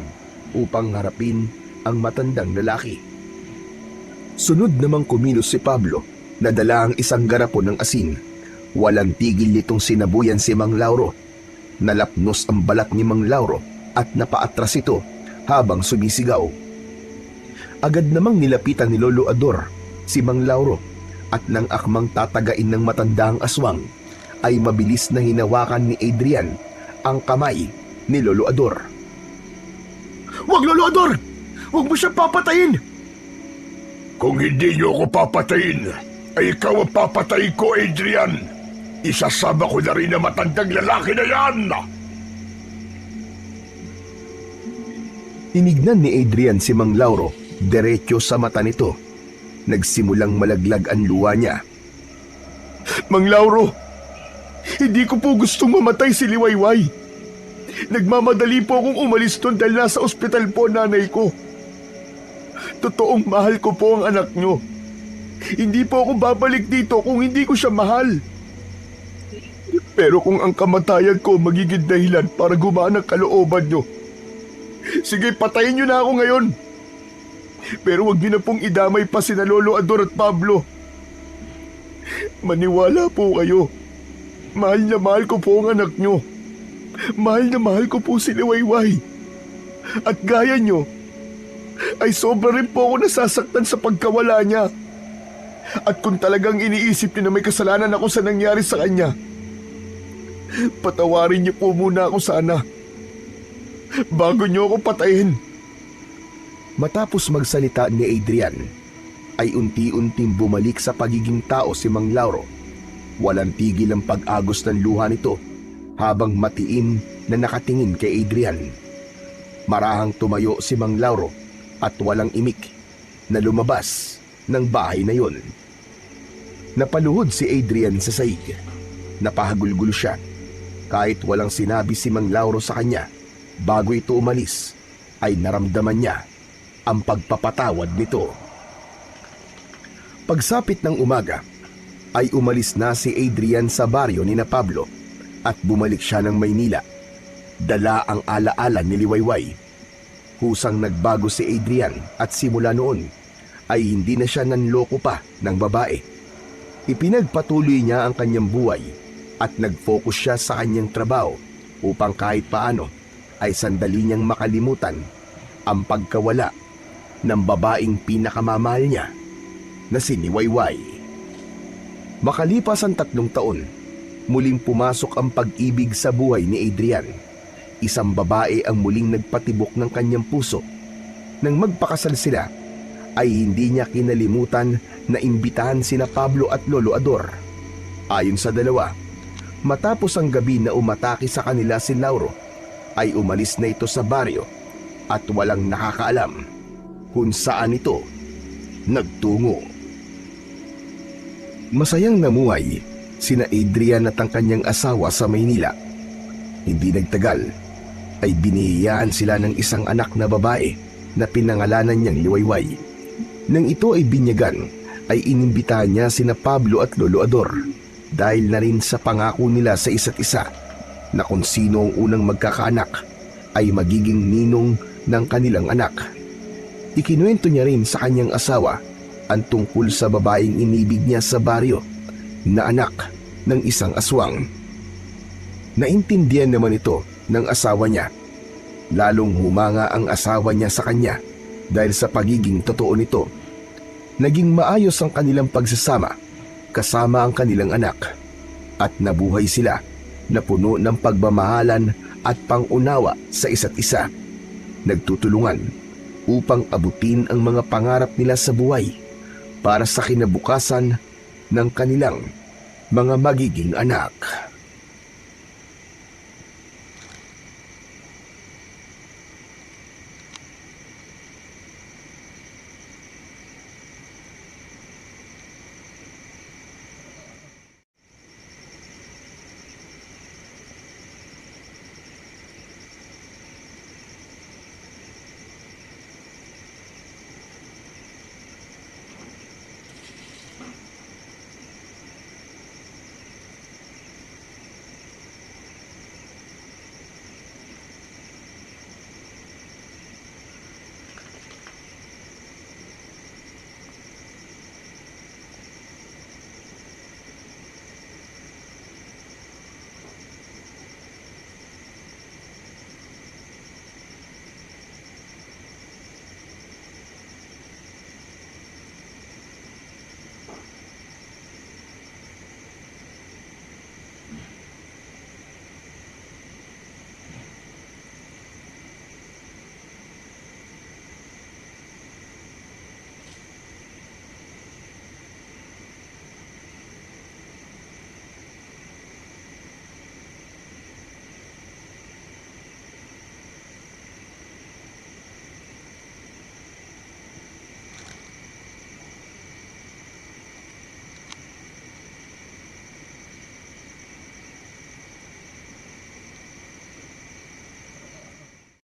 upang harapin ang matandang lalaki. Sunod namang kumilos si Pablo na dala ang isang garapon ng asin. Walang tigil nitong sinabuyan si Mang Lauro. Nalapnos ang balat ni Mang Lauro at napaatras ito habang sumisigaw. Agad namang nilapitan ni Lolo Ador si Mang Lauro at nang akmang tatagain ng matandang aswang, ay mabilis na hinawakan ni Adrian ang kamay ni Lolo Ador. Wag, Lolo Ador! Wag mo siyang papatayin! Kung hindi niyo ako papatayin, ay ikaw ang papatayin ko, Adrian! Isasama ko na rin ang matandang lalaki na yan! Tinignan ni Adrian si Mang Lauro diretso sa mata nito. Nagsimulang malaglag ang luha niya. Mang Lauro, hindi ko po gustong mamatay si Liwayway. Nagmamadali po akong umalis doon dahil nasa ospital po nanay ko. Totoong mahal ko po ang anak nyo. Hindi po ako babalik dito kung hindi ko siya mahal. Pero kung ang kamatayan ko magiging dahilan para gumaan ang kalooban nyo, sige, patayin nyo na ako ngayon. Pero wag niyo na pong idamay pa sina Lolo Ador at Pablo. Maniwala po kayo. Mahal na mahal ko po ang anak nyo. Mahal na mahal ko po si Liwayway. At gaya nyo, ay sobra rin po ako nasasaktan sa pagkawala niya. At kung talagang iniisip niyo na may kasalanan ako sa nangyari sa kanya, patawarin niyo po muna ako sana, bago niyo ako patayin. Matapos magsalita ni Adrian, ay unti-unting bumalik sa pagiging tao si Mang Lauro. Walang tigil ang pag-agos ng luha nito habang matiim na nakatingin kay Adrian. Marahang tumayo si Mang Lauro at walang imik na lumabas ng bahay na yon. Napaluhod si Adrian sa sahig. Napahagulgulo siya kahit walang sinabi si Mang Lauro sa kanya bago ito umalis. ay naramdaman niya ang pagpapatawad nito. Pagsapit ng umaga, ay umalis na si Adrian sa baryo ni na Pablo at bumalik siya ng Maynila. Dala ang alaala ni Liwayway. Kusang nagbago si Adrian at simula noon ay hindi na siya nanloko pa ng babae. Ipinagpatuloy niya ang kanyang buhay at nag-focus siya sa kanyang trabaho upang kahit paano ay sandali niyang makalimutan ang pagkawala ng babaeng pinakamamahal niya na si Liwayway. Makalipas ang 3 taon, muling pumasok ang pag-ibig sa buhay ni Adrian. Isang babae ang muling nagpatibok ng kanyang puso. Nang magpakasal sila, ay hindi niya kinalimutan na imbitahan sina Pablo at Lolo Ador. Ayon sa dalawa, matapos ang gabi na umatake sa kanila si Lauro, ay umalis na ito sa baryo at walang nakakaalam kung saan ito nagtungo. Masayang namuhay sina Adrian at ang kanyang asawa sa Maynila. Hindi nagtagal ay binihiyaan sila ng isang anak na babae na pinangalanan niyang Liwayway. Nang ito ay binyagan, ay inimbitahan niya sina Pablo at Lolo Ador dahil na rin sa pangako nila sa isa't isa na kung sino ang unang magkakaanak ay magiging ninong ng kanilang anak. Ikinuwento niya rin sa kanyang asawa ang tungkol sa babaeng inibig niya sa baryo na anak ng isang aswang. Naintindihan naman ito ng asawa niya. Lalong humanga ang asawa niya sa kanya dahil sa pagiging totoo nito. Naging maayos ang kanilang pagsasama kasama ang kanilang anak at nabuhay sila na puno ng pagmamahalan at pangunawa sa isa't isa. Nagtutulungan upang abutin ang mga pangarap nila sa buhay para sa kinabukasan ng kanilang mga magiging anak.